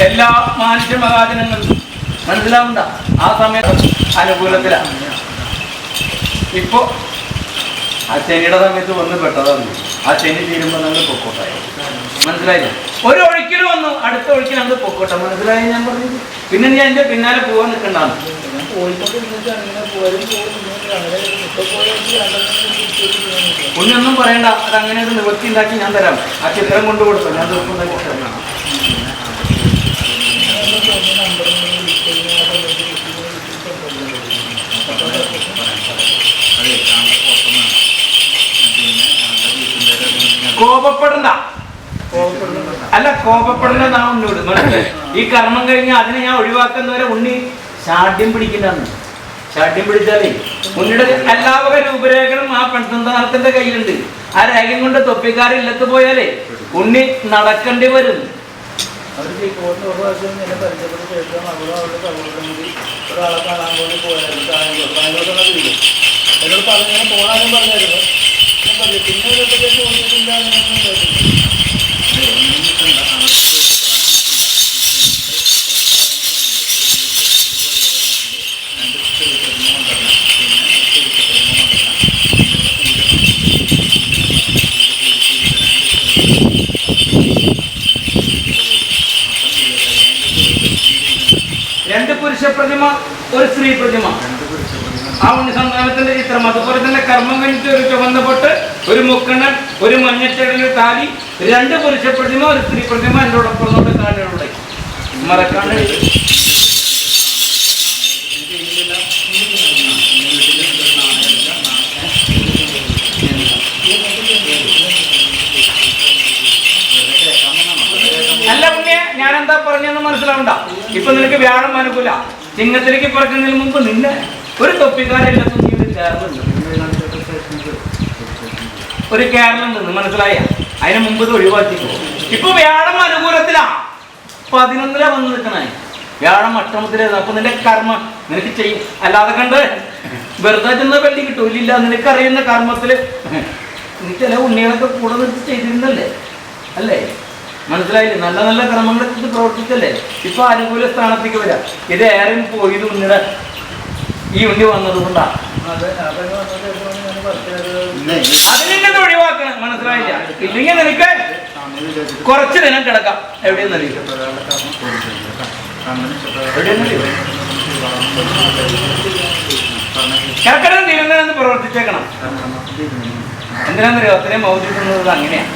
എല്ലാ മാനുഷ്യ മഹാജനങ്ങളും മനസ്സിലാവണ്ട ആ സമയത്ത് അനുകൂലത്തിലാണ്. ഇപ്പോ ആ ശനിയുടെ സമയത്ത് വന്ന് പെട്ടതാണ്. ആ ശനി തീരുമ്പോൾ നമ്മൾ പൊക്കോട്ടായി. മനസ്സിലായില്ല? ഒരു ഒഴുക്കിൽ വന്നു, അടുത്ത ഒഴുക്കിൽ നമ്മൾ പൊക്കോട്ടെ. മനസ്സിലായി ഞാൻ പറഞ്ഞത്? പിന്നെ ഞാൻ എൻ്റെ പിന്നാലെ പോകാൻ നിൽക്കണ്ടാണ്. ഒന്നും പറയണ്ട. അതങ്ങനെ ഒരു നിവൃത്തി ഉണ്ടാക്കി ഞാൻ തരാം. ആ ചിത്രം കൊണ്ടു കൊടുത്തു. ഞാൻ തീർക്കുണ്ടാക്കി. കോപപ്പെടണ്ട. അല്ല, കോപപ്പെടേണ്ട നാ ഉണ്ണോട്. ഈ കർമ്മം കഴിഞ്ഞാൽ അതിനെ ഞാൻ ഒഴിവാക്കുന്നവരെ ഉണ്ണി ശാഠ്യം പിടിക്കില്ലെന്ന്. ശാഠ്യം പിടിച്ചാലേ ഉണ്ണിയുടെ എല്ലാവക രൂപരേഖകളും ആ പെൺസന്താനത്തിന്റെ കയ്യിലുണ്ട്. ആ രേഖയും കൊണ്ട് തൊപ്പിക്കാരില്ലത്ത് പോയാലേ ഉണ്ണി നടക്കേണ്ടി വരും. അവർ ചീക്കോട്ട് ഒരു പ്രാവശ്യം എന്നെ പരിചയപ്പെട്ട് ശേഷം അവളും അവളുടെ സഹോദരൻ കൂടി ഒരാളെ കാണാൻ വേണ്ടി പോയായിരുന്നു. കായലോട്ടുള്ള വീട് എന്നോട് പറഞ്ഞു. ഞാൻ പോകാനും പറഞ്ഞായിരുന്നു. ഞാൻ പറഞ്ഞു പിന്നെ ഇതൊക്കെ ചോദിച്ചിട്ടില്ല എന്നൊന്നും കേട്ടില്ല. രണ്ട് പുരുഷ പ്രതിമ, ഒരു സ്ത്രീ പ്രതിമ, ആ ഉണ്ണി സന്താനത്തിന്റെ ചിത്രം. അതുപോലെ തന്നെ കർമ്മം കഴിഞ്ഞിട്ട് ഒരു ചുവന്ന പൊട്ട്, ഒരു മുക്കണ്ണൻ, ഒരു മഞ്ഞച്ചെടിയിൽ താലി, രണ്ട് പുരുഷ പ്രതിമ, ഒരു സ്ത്രീ പ്രതിമ എൻ്റെ ഉടപ്പുറന്നോട്ട് കാണികളുടെ മറക്കാണ്ട്. അല്ല പുണ്യ, ഞാൻ എന്താ പറഞ്ഞെന്ന് മനസ്സിലാവണ്ട. ഇപ്പൊ നിനക്ക് വ്യാഴം അനുകൂല. ചിങ്ങത്തിലേക്ക് പറക്കുന്നതിന് മുമ്പ് നിന്നെ ഒരു തൊപ്പിക്കാരെല്ലാം ഒരു കേരളുണ്ടെന്ന് മനസ്സിലായ. അതിന് മുമ്പ് ഇത് ഒഴിവാക്കിക്കോ. ഇപ്പൊ വ്യാഴം അനുകൂലത്തിലാ, 11 വന്ന് നിൽക്കണേ. വ്യാഴം അഷ്ടമത്തിലായിരുന്നു. അപ്പൊ നിന്റെ കർമ്മം നിനക്ക് ചെയ്യും. അല്ലാതെ കണ്ട് വെറുതെ ചെന്ന വെള്ളി കിട്ടൂല്ല. നിനക്കറിയുന്ന കർമ്മത്തില് നീ ചില ഉണ്ണികളൊക്കെ കൂടെ നിർത്തി ചെയ്തിരുന്നല്ലേ, അല്ലേ? മനസ്സിലായില്ലേ? നല്ല നല്ല കർമ്മങ്ങളെ പ്രവർത്തിച്ചല്ലേ ഇപ്പൊ അനുകൂല സ്ഥാനത്തേക്ക് വരാം. ഇത് ഏറെ പോയത് ഉണ്ണിയുടെ ഈ ഉണ്ണി വന്നത് കൊണ്ടാണ്. അതിനെ ഒഴിവാക്കണം, മനസ്സിലായില്ല? ഇല്ലെങ്കിൽ നിനക്ക് കുറച്ച് ദിനം കിടക്കാം. എവിടെയെന്നറിയില്ല, കിടക്കണം തീരുന്നതെന്ന് പ്രവർത്തിച്ചേക്കണം. എന്തിനാന്നറിയോ? അത്രയും മൗലിക്കുന്നത് അങ്ങനെയാണ്.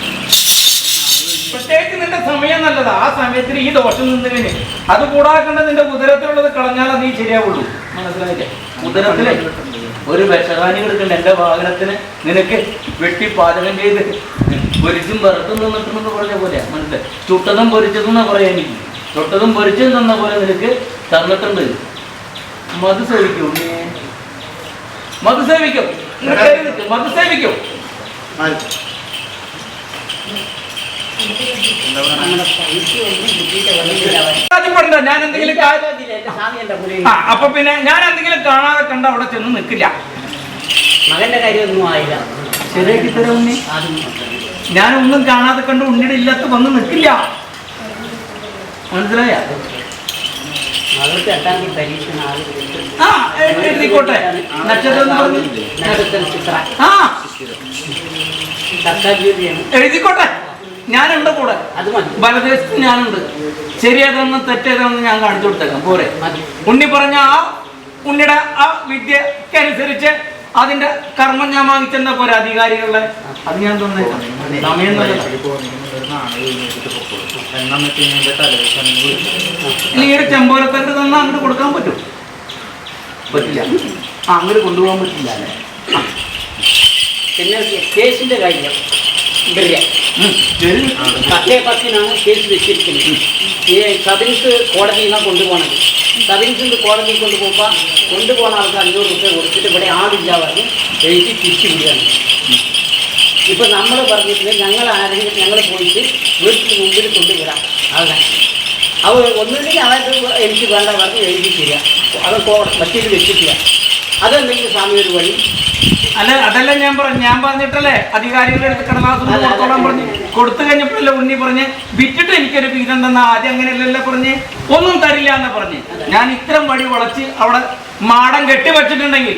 പ്രത്യേകിച്ച് നിന്റെ സമയം നല്ലതാ. ആ സമയത്തിന് ഈ ദോഷം നിന്നതിന് അത് കൂടാക്കേണ്ട നിന്റെ ഉദരത്തിലുള്ളത് കളഞ്ഞാൽ നീ ശരിയാവുള്ളൂ. മനസ്സിലായില്ലേ? ഉദരത്തില് ഒരു വിഷകാനി എടുക്കണ്ട. എന്റെ വാഹനത്തിന് നിനക്ക് വെട്ടി പാചകം ചെയ്ത് പൊരിച്ചും വറുത്തും തന്നിട്ടുണ്ടെന്ന് പറഞ്ഞ പോലെ മനസ്സിലായി. ചുട്ടതും പൊരിച്ചതെന്നാ പറയാ. എനിക്ക് ചുട്ടതും പൊരിച്ചതും തന്ന പോലെ നിനക്ക് തന്നിട്ടുണ്ട്. മധു സേവിക്കും, മധു സേവിക്കും, മധു സേവിക്കും. ഞാൻ എന്തെങ്കിലും അപ്പൊ പിന്നെ ഞാൻ എന്തെങ്കിലും കാണാതെ കണ്ട അവിടെ ചെന്ന് നിൽക്കില്ല. മകന്റെ കാര്യമൊന്നും ആയില്ല. ശരിയാക്കി തരാം ഉണ്ണി. ഞാനൊന്നും കാണാതെ കണ്ട് ഉണ്ണിയുടെ ഇല്ലാത്ത വന്ന് നിൽക്കില്ല. മനസ്സിലായ? മകൾക്ക് 8ാം തീയതി പരീക്ഷ. എഴുതിക്കോട്ടെ. നക്ഷത്രം എഴുതിക്കോട്ടെ. ഞാനുണ്ട് കൂടെ. അത് മതി. വലദേശത്ത് ഞാനുണ്ട്. ശരിയേതെന്ന് തെറ്റേതെന്ന് ഞാൻ കാണിച്ചു കൊടുത്തേക്കാം. പോരെ? ഉണ്ണി പറഞ്ഞ ആ ഉണ്ണിയുടെ ആ വിദ്യക്കനുസരിച്ച് അതിന്റെ കർമ്മം ഞാൻ വാങ്ങിച്ചെന്ന പോരെ അധികാരികളുടെ. അത് ഞാൻ തന്നേക്കാം. സമയം ഇനി ഒരു ചെമ്പോലത്തണ്ട് തന്നാൽ അങ്ങോട്ട് കൊടുക്കാൻ പറ്റും? പറ്റില്ല. അങ്ങോട്ട് കൊണ്ടുപോകാൻ പറ്റില്ല അല്ലേ? പിന്നെ കേസിന്റെ കാര്യം പത്തിനാണ് കേസ് വെച്ചിരിക്കുന്നത്. ഈ സബിൻസ് കോടതിയിൽ നിന്നാണ് കൊണ്ടുപോകണത്. സബിൻസിൻ്റെ കോടതിയിൽ കൊണ്ടുപോകുന്ന ആൾക്ക് 500 രൂപ കൊടുത്തിട്ട് ഇവിടെ ആളില്ല പറഞ്ഞ് എഴുതി തിരിച്ചു വിടുകയാണ്. ഇപ്പം നമ്മൾ പറഞ്ഞിട്ട് ഞങ്ങൾ പോയിട്ട് വീട്ടിന് മുമ്പിൽ കൊണ്ടുവിടാം ആളെ. അവ ഒന്നുമില്ലെങ്കിൽ അവർക്ക് എനിക്ക് വേണ്ട പറഞ്ഞ് എഴുതി തരിക. അത് വക്കീൽ വെച്ചിട്ടില്ല. അതെന്തെങ്കിലും സ്വാമി ഒരു വഴി. അല്ല, അതല്ല ഞാൻ പറഞ്ഞിട്ടല്ലേ അധികാരികളുടെ അടുത്ത് കടലാസ് കൊടുത്തോളാൻ പറഞ്ഞ്. കൊടുത്തു കഴിഞ്ഞപ്പോഴല്ലേ ഉണ്ണി പറഞ്ഞ് വിറ്റിട്ട് എനിക്കൊരു വീതം തന്ന. ആദ്യം അങ്ങനെയല്ലല്ലോ പറഞ്ഞ് ഒന്നും തരില്ല എന്ന് പറഞ്ഞ്. ഞാൻ ഇത്തരം വഴി വളച്ച് അവിടെ മാടം കെട്ടിവെച്ചിട്ടുണ്ടെങ്കിൽ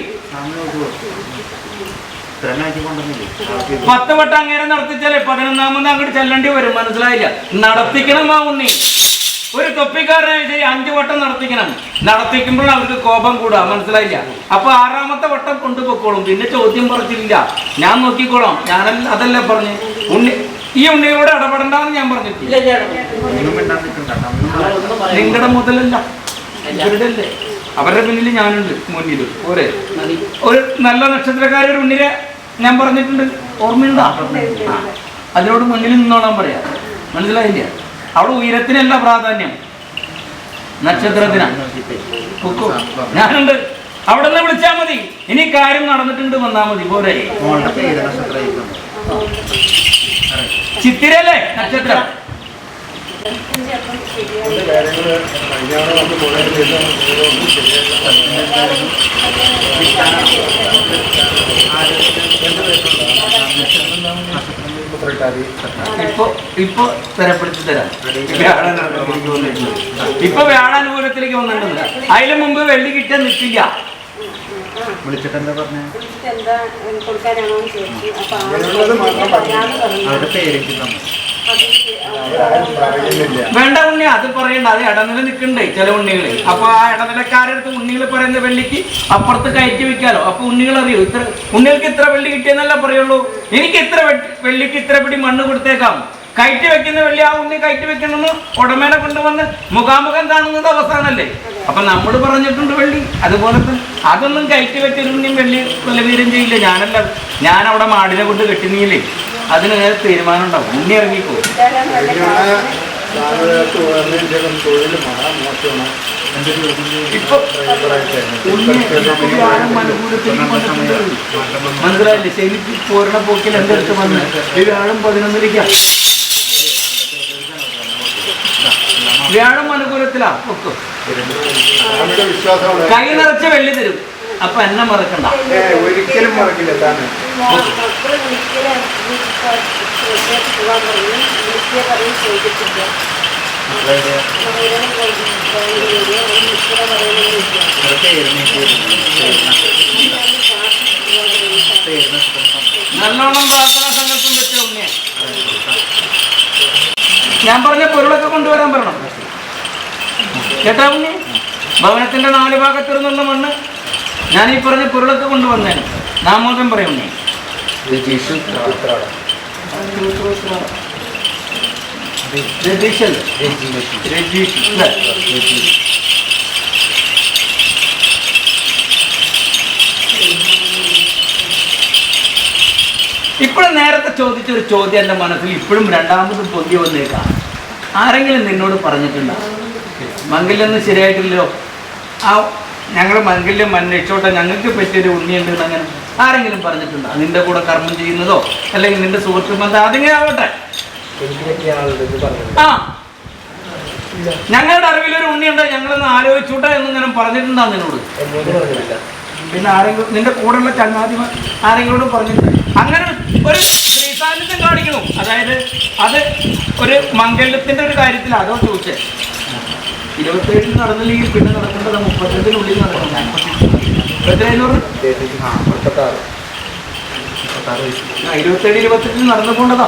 10 വട്ടം അങ്ങനെ നടത്തിച്ചാലേ 11ാമത് അങ്ങോട്ട് ചെല്ലേണ്ടി വരും. മനസ്സിലായില്ല? നടത്തിക്കണം ആ ഉണ്ണി. ഒരു തൊപ്പിക്കാരനെ ശരി 5 വട്ടം നടത്തിക്കണം. നടത്തിക്കുമ്പോൾ അവർക്ക് കോപം കൂടാ. മനസ്സിലായില്ല? അപ്പൊ 6ാമത്തെ വട്ടം കൊണ്ടുപോയിക്കോളും. പിന്നെ ചോദ്യം പറച്ചില്ല, ഞാൻ നോക്കിക്കോളാം. അതല്ലേ പറഞ്ഞ് ഈ ഉണ്ണിയോട് ഇടപെടണ്ടെന്ന് ഞാൻ പറഞ്ഞിട്ടില്ല. നിങ്ങളുടെ മുതലല്ല, ഇവരുടെ അല്ലേ. അവരുടെ പിന്നിൽ ഞാനുണ്ട്, മുന്നിൽ. പോരെ? ഒരു നല്ല നക്ഷത്രക്കാരൊരു ഉണ്ണിനെ ഞാൻ പറഞ്ഞിട്ടുണ്ട്, ഓർമ്മയുണ്ടോ? അതിനോട് മുന്നിൽ നിന്നോളാൻ പറയാം. മനസ്സിലായില്ല? അവിടെ ഉയരത്തിനല്ല പ്രാധാന്യം, നക്ഷത്രത്തിനാ. ഞാനുണ്ട്. അവിടെ നിന്ന് വിളിച്ചാൽ മതി. ഇനി കാര്യം നടന്നിട്ടുണ്ട് വന്നാൽ മതി. പോരെ? ചിത്തിരല്ലേ നക്ഷത്രം? ഇപ്പൊ തരപ്പെടുത്തി തരാം. ഇപ്പൊ വ്യാഴാനുകൂലത്തിലേക്ക് വന്നിട്ടുണ്ട്. അതിന് മുമ്പ് വെള്ളി കിട്ടാൻ നിൽക്കില്ല. വിളിച്ചിട്ട് എന്താ പറഞ്ഞേ? വേണ്ട ഉണ്ണി, അത് പറയണ്ട. അത് ഇടനില നിൽക്കണ്ടേ ചില ഉണ്ണികള്. അപ്പൊ ആ ഇടനിലക്കാരടുത്ത് ഉണ്ണികൾ പറയുന്ന വെള്ളിക്ക് അപ്പുറത്ത് കയറ്റി വെക്കാലോ. അപ്പൊ ഉണ്ണികൾ അറിയോ ഇത്ര ഉണ്ണികൾക്ക് ഇത്ര വെള്ളി കിട്ടിയെന്നല്ല പറയുള്ളൂ. എനിക്ക് ഇത്ര വെള്ളിക്ക് ഇത്ര പിടി മണ്ണ് കൊടുത്തേക്കാം. കയറ്റി വെക്കുന്ന വെള്ളി ആ ഉണ്ണി കയറ്റി വെക്കണമെന്ന് ഉടമേനെ കൊണ്ടുവന്ന് മുഖാമുഖം കാണുന്നത് അവസാനല്ലേ. അപ്പൊ നമ്മൾ പറഞ്ഞിട്ടുണ്ട് വെള്ളി. അതുപോലെ തന്നെ അതൊന്നും കയറ്റി വെച്ചൊരു ഉണ്ണിയും വെള്ളി കൊലവീരം ചെയ്യില്ല. ഞാൻ അവിടെ മാടിനെ കൊണ്ട് കെട്ടിനീല്ലേ, അതിന് നേരെ തീരുമാനം ഉണ്ടാവും. ഉണ്ണി ഇറങ്ങിക്കോ. മനസ്സിലായില്ലേ? ശനിക്ക് പോരണ പോക്കിൽ എൻ്റെ അടുത്ത് വന്ന് വ്യാഴം 11 വ്യാഴം അനുകൂലത്തിലാ ഒക്കെ കൈ നിറച്ച് വെള്ളി തരും. അപ്പൊ എന്നെ മറക്കണ്ട. ഒരിക്കലും മറക്കില്ല. നല്ലോണം പ്രാർത്ഥനാ സംഘത്തും വെച്ച ഉണ്ണിയെ ഞാൻ പറഞ്ഞ പൊരുളൊക്കെ കൊണ്ടുവരാൻ പറയണം കേട്ടാ ഉണ്ണി. ഭവനത്തിന്റെ 4 ഭാഗത്തിരുന്നുള്ള മണ്ണ് ഞാൻ ഈ പറഞ്ഞ പൊരുളൊക്കെ കൊണ്ടുവന്നേനെ. നാമോദം പറയും ഉണ്ണി. ഇപ്പോഴും നേരത്തെ ചോദിച്ചൊരു ചോദ്യം എൻ്റെ മനസ്സിൽ ഇപ്പോഴും രണ്ടാമതും പൊന്തി വന്നേക്കാം. ആരെങ്കിലും നിന്നോട് പറഞ്ഞിട്ടുണ്ടോ മംഗല്യൊന്നും ശരിയായിട്ടില്ലല്ലോ, ആ ഞങ്ങൾ മംഗല്യം അന്വേഷിച്ചോട്ടെ, ഞങ്ങൾക്ക് പറ്റിയൊരു ഉണ്ണിയുണ്ട് അങ്ങനെ ആരെങ്കിലും പറഞ്ഞിട്ടുണ്ടോ? നിന്റെ കൂടെ കർമ്മം ചെയ്യുന്നതോ അല്ലെങ്കിൽ നിന്റെ സുഹൃത്ത് ബന്ധം അതിങ്ങനെ ആവട്ടെ. ആ ഞങ്ങളുടെ അറിവിലൊരു ഉണ്ണിയുണ്ട്, ഞങ്ങളൊന്ന് ആലോചിച്ചോട്ടെ എന്നിങ്ങനെ പറഞ്ഞിട്ടുണ്ടോ നിന്നോട്? പിന്നെ ആരെങ്കിലും നിന്റെ കൂടെയുള്ള ചങ്ങാതിമാർ ആരെങ്കിലും പറഞ്ഞിട്ടുണ്ട്? അങ്ങനെ ഒരു സ്ത്രീ സാന്നിധ്യം കാണിക്കണം. അതായത് അത് ഒരു മംഗല്യത്തിന്റെ ഒരു കാര്യത്തിൽ അതോ ചോദിച്ചേ. 27 നടന്നില്ലെങ്കിൽ പിന്നെ നടക്കേണ്ടത് 32 നടക്കണം. 27-28 നടന്നു പോണ്ടതാ.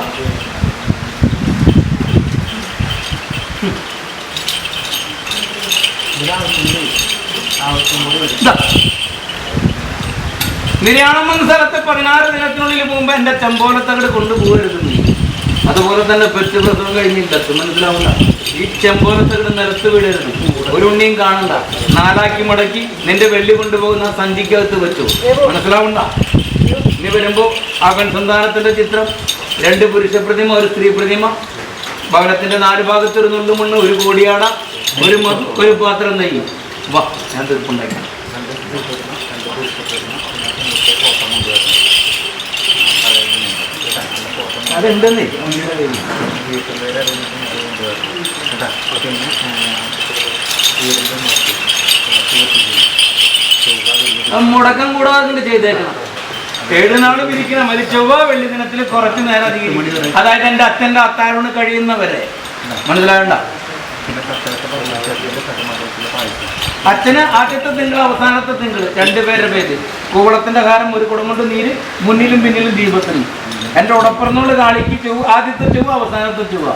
നിര്യാണം വന്ന സ്ഥലത്ത് 16 ദിനത്തിനുള്ളിൽ പോകുമ്പോ എന്റെ ചെമ്പോലത്തങ്ങട് കൊണ്ടുപോകരുത്. അതുപോലെ തന്നെ പെറ്റുപ്രസവം കഴിഞ്ഞില്ല, മനസ്സിലാവില്ല. ഈ ചെമ്പോലത്തങ്ങട് നിലത്ത് വിടരുത്. ഒരു ഉണ്ണിയും കാണണ്ട. 4 മടക്കി നിന്റെ വെള്ളി കൊണ്ടുപോകുന്ന സഞ്ചിക്കകത്ത് വെച്ചു, മനസ്സിലാവണ്ട. ഇനി വരുമ്പോ ആ പെൺസന്താനത്തിന്റെ ചിത്രം, 2 പുരുഷ പ്രതിമ, 1 സ്ത്രീ പ്രതിമ, ഭവനത്തിന്റെ 4 ഭാഗത്തൊരു നുള്ളുമണ്ണ്, 1 കോടിയാട, ഒരു പാത്രം നെയ്യും. വാ, ഞാൻ തീർപ്പുണ്ടാക്കി. അതെന്തെന്നേ മുടക്കം കൂടാതെ ചെയ്തേക്കണം. 7 നാൾ പിരിക്കണം. അതിൽ ചൊവ്വ വെള്ളി ദിനത്തിൽ കുറച്ചു നേരം അധികം, അതായത് എൻ്റെ അച്ഛൻ്റെ അത്താഴോണ് കഴിയുന്നവരെ, മനസ്സിലാകണ്ട. അച്ഛന് ആദ്യത്തെ തിങ്കൾ അവസാനത്തെ തിങ്കൾ 2 പേരുടെ പേര്. കൂവളത്തിന്റെ കാരം 1 കുടം കൊണ്ട് നീര്, മുന്നിലും പിന്നിലും ദീപത്തിന്. എൻ്റെ ഉടപ്പുറന്നുള്ള കാളിക്ക് ചൊവ്വ, ആദ്യത്തെ ചൊവ്വ അവസാനത്തെ ചൊവ്വ,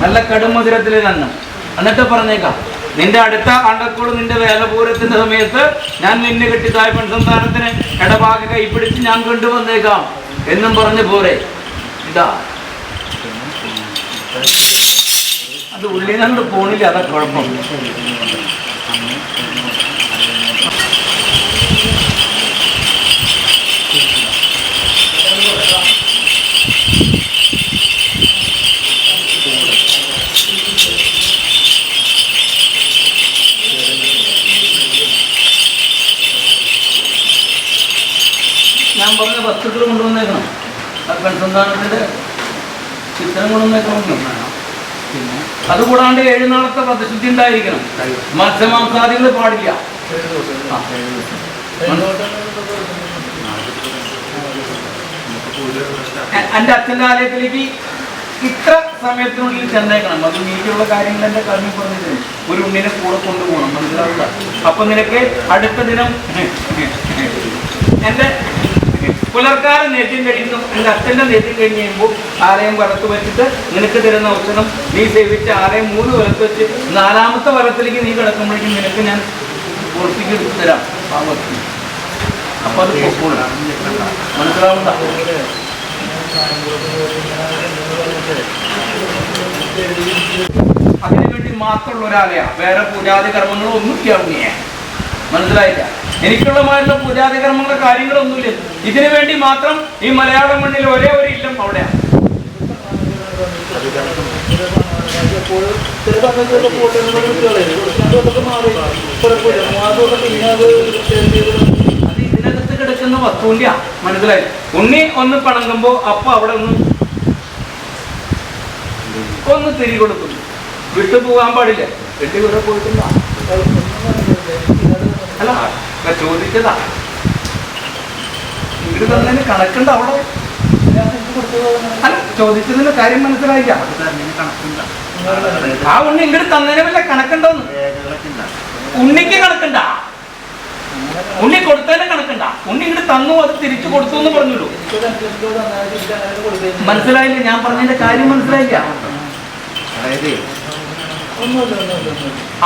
നല്ല കടുമധുരത്തിലെ നന്നം. എന്നിട്ട് പറഞ്ഞേക്കാം, നിന്റെ അടുത്ത ആണ്ടക്കോട് നിന്റെ വേലപൂരത്തിന്റെ സമയത്ത് ഞാൻ നിന്നെ കെട്ടിത്തായ പെൺസന്താനത്തിന് ഇടഭാഗ കൈപ്പിടിച്ച് ഞാൻ കൊണ്ടുവന്നേക്കാം എന്നും പറഞ്ഞു പോരെ. ഇതാ അത് ഉള്ളി കണ്ട് പോണില്ല, അതാ കുഴപ്പം. ഞാൻ പറഞ്ഞ വസ്തുക്കൾ കൊണ്ടുവന്നേക്കണം. ആ പെൺസന്താനത്തിന്റെ ചിത്രം കൊണ്ടുവന്നേക്കണം. അതുകൂടാണ്ട് 7 നാളത്തെ വ്രതശുദ്ധി ഉണ്ടായിരിക്കണം. മത്സ്യമാംസാദികൾ പാടില്ല. എൻ്റെ അച്ഛൻ്റെ ആലയത്തിലേക്ക് ഇത്ര സമയത്തിനുള്ളിൽ ചെന്നേക്കണം. അത് നീതിയുള്ള കാര്യങ്ങൾ എൻ്റെ കഴിഞ്ഞു പറഞ്ഞിട്ട് ഒരു ഉണ്ണിനെ കൂടെ കൊണ്ടുപോകണം, മനസ്സിലാവുക. അപ്പൊ നിനക്ക് അടുത്ത ദിനം എൻ്റെ പുലർക്കാലം നേദ്യം കഴിയുന്നു. എൻ്റെ അച്ഛൻ്റെ നേദ്യം കഴിഞ്ഞ് കഴിയുമ്പോൾ ആലയം വലത്ത് വെച്ചിട്ട് നിനക്ക് തരുന്ന ഔഷധം നീ സേവിച്ച് ആലയം 3 വലത്ത് വെച്ച് 4ാമത്തെ വലത്തിലേക്ക് നീ കിടക്കുമ്പോഴേക്കും നിനക്ക് ഞാൻ പുറത്തേക്ക് എടുത്തു തരാം. അപ്പൊ അത് മനസ്സിലാവുന്ന അതിനു വേണ്ടി മാത്രമുള്ള ഒരാളെയാ. വേറെ പൂജാതി കർമ്മങ്ങളോ ഒന്നും ചെയ്യാവുന്നേ. മനസ്സിലായില്ല? എനിക്കുള്ളമായിട്ടുള്ള പൂജാതി കർമ്മങ്ങളുടെ കാര്യങ്ങളൊന്നുമില്ല. ഇതിനു വേണ്ടി മാത്രം ഈ മലയാള മണ്ണിൽ ഒരേ ഒരു ഇല്ലം അവിടെയാണ്. അത് ഇതിനകത്ത് കിടക്കുന്ന വസ്തുവില്ല. മനസ്സിലായി? ഉണ്ണി ഒന്ന് പണങ്ങുമ്പോ അപ്പൊ അവിടെ ഒന്ന് തിരി കൊടുക്കുന്നു. വിട്ടുപോകാൻ പാടില്ല. വെട്ടി കൂടെ പോയിട്ടില്ല. അല്ല ചോദിച്ചതാ. ഇങ്ങോട്ട് തന്നതിന് കണക്കുണ്ട് അവിടെ. അല്ല ചോദിച്ചതിന്റെ കാര്യം മനസ്സിലായില്ല. ആ ഉണ്ണി ഇങ്ങോട്ട് തന്നതിന് വല്ല കണക്കുണ്ടോന്ന്. ഉണ്ണിക്ക് കണക്കുണ്ട. ഉണ്ണി കൊടുത്തതിന് കണക്കുണ്ട. ഉണ്ണി ഇങ്ങോട്ട് തന്നു, അത് തിരിച്ചു കൊടുത്തു എന്ന് പറഞ്ഞുള്ളൂ. മനസ്സിലായില്ല? ഞാൻ പറഞ്ഞതിന്റെ കാര്യം മനസ്സിലായില്ല.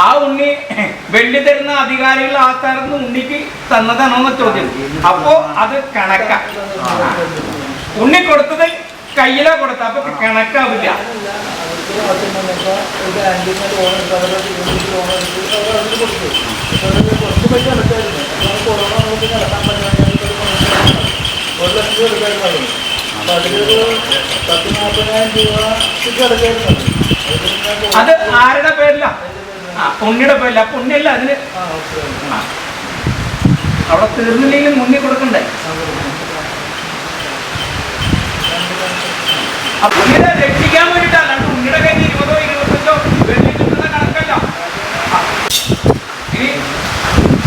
ആ ഉണ്ണി വെള്ളി തരുന്ന അധികാരികളുടെ ആസ്ഥാനത്ത് ഉണ്ണിക്ക് തന്നതാണോന്ന ചോദ്യം. അപ്പോ അത് കണക്ക. ഉണ്ണി കൊടുത്തത് കയ്യിലാ കൊടുത്ത, അപ്പൊ കണക്കാവില്ല. അത് ആരുടെ പേരില? ഉണ്ണിയുടെ പേരില്ല. അപ്പൊ ഉണ്ണിയല്ല അതിന്. അവിടെ തീർന്നില്ലെങ്കിലും മുന്നിൽ കൊടുക്കണ്ടേ? ഉണ്ണിനെ രക്ഷിക്കാൻ വേണ്ടിയിട്ടല്ല. ഉണ്ണിയുടെ കയ്യിൽ 20ഓ 25ഓ വെള്ളി കിട്ടുന്ന കണക്കല്ല. ഇനി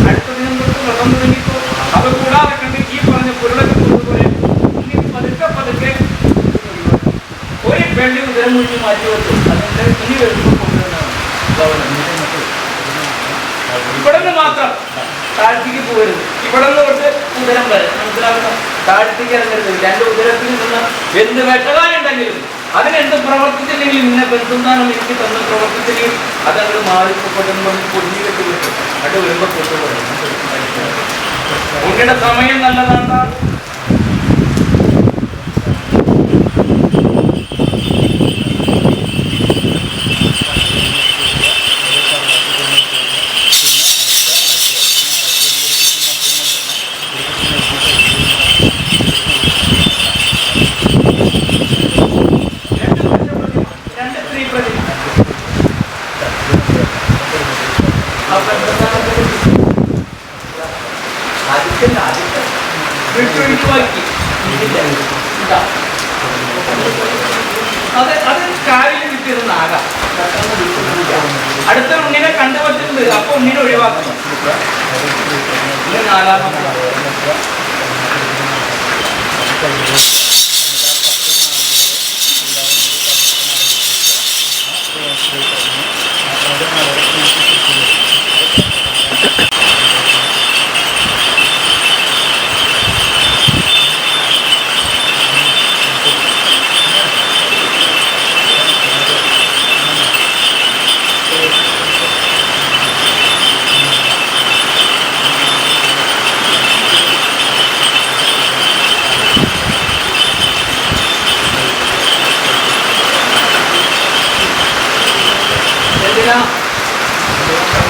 അടുത്ത ദിനം തൊട്ട് വ്രതം തുടങ്ങിപ്പോ അത് കൂടാതെ കണ്ട് ഈ പറഞ്ഞ പൊരുളൊക്കെ പോലെ ഉണ്ണി പതുക്കെ ഒരു വെള്ളി ഉദരം മുഴുവൻ മാറ്റി വെച്ചു. അതിന്റെ ഇനി വരുമ്പോൾ കൊണ്ടുവരുന്നതാണ്. ഇവിടെ നിന്ന് മാത്രം താഴ്ത്തിക്ക് പോകരുത്. ഇവിടെ നിന്ന് കുറച്ച് ഉദരം വരെ മനസ്സിലാക്കണം. താഴ്ത്തിക്ക് ഇറങ്ങരുത്. 2 ഉദരത്തിൽ നിന്ന് എന്ത് വെട്ടതാനുണ്ടെങ്കിലും അതിനെന്ത് പ്രവർത്തിച്ചില്ലെങ്കിലും ഇന്ന ബന്ധുന്താനം എനിക്ക് തന്ന് പ്രവർത്തിച്ചില്ലെങ്കിൽ അതങ്ങോട്ട് മാറിപ്പെട്ടെന്ന് പൊടിഞ്ഞു കെട്ടി കിട്ടും. അത് വരുമ്പോൾ കൊണ്ടുപോകും. ഉണ്ണിയുടെ സമയം നല്ലതാണ്. അത് കാലിൽ വിട്ടിരുന്നാകാം. അടുത്ത ഉണ്ണിനെ കണ്ടുപറ്റുന്നത്. അപ്പൊ ഉണ്ണിനെ ഒഴിവാക്കണം.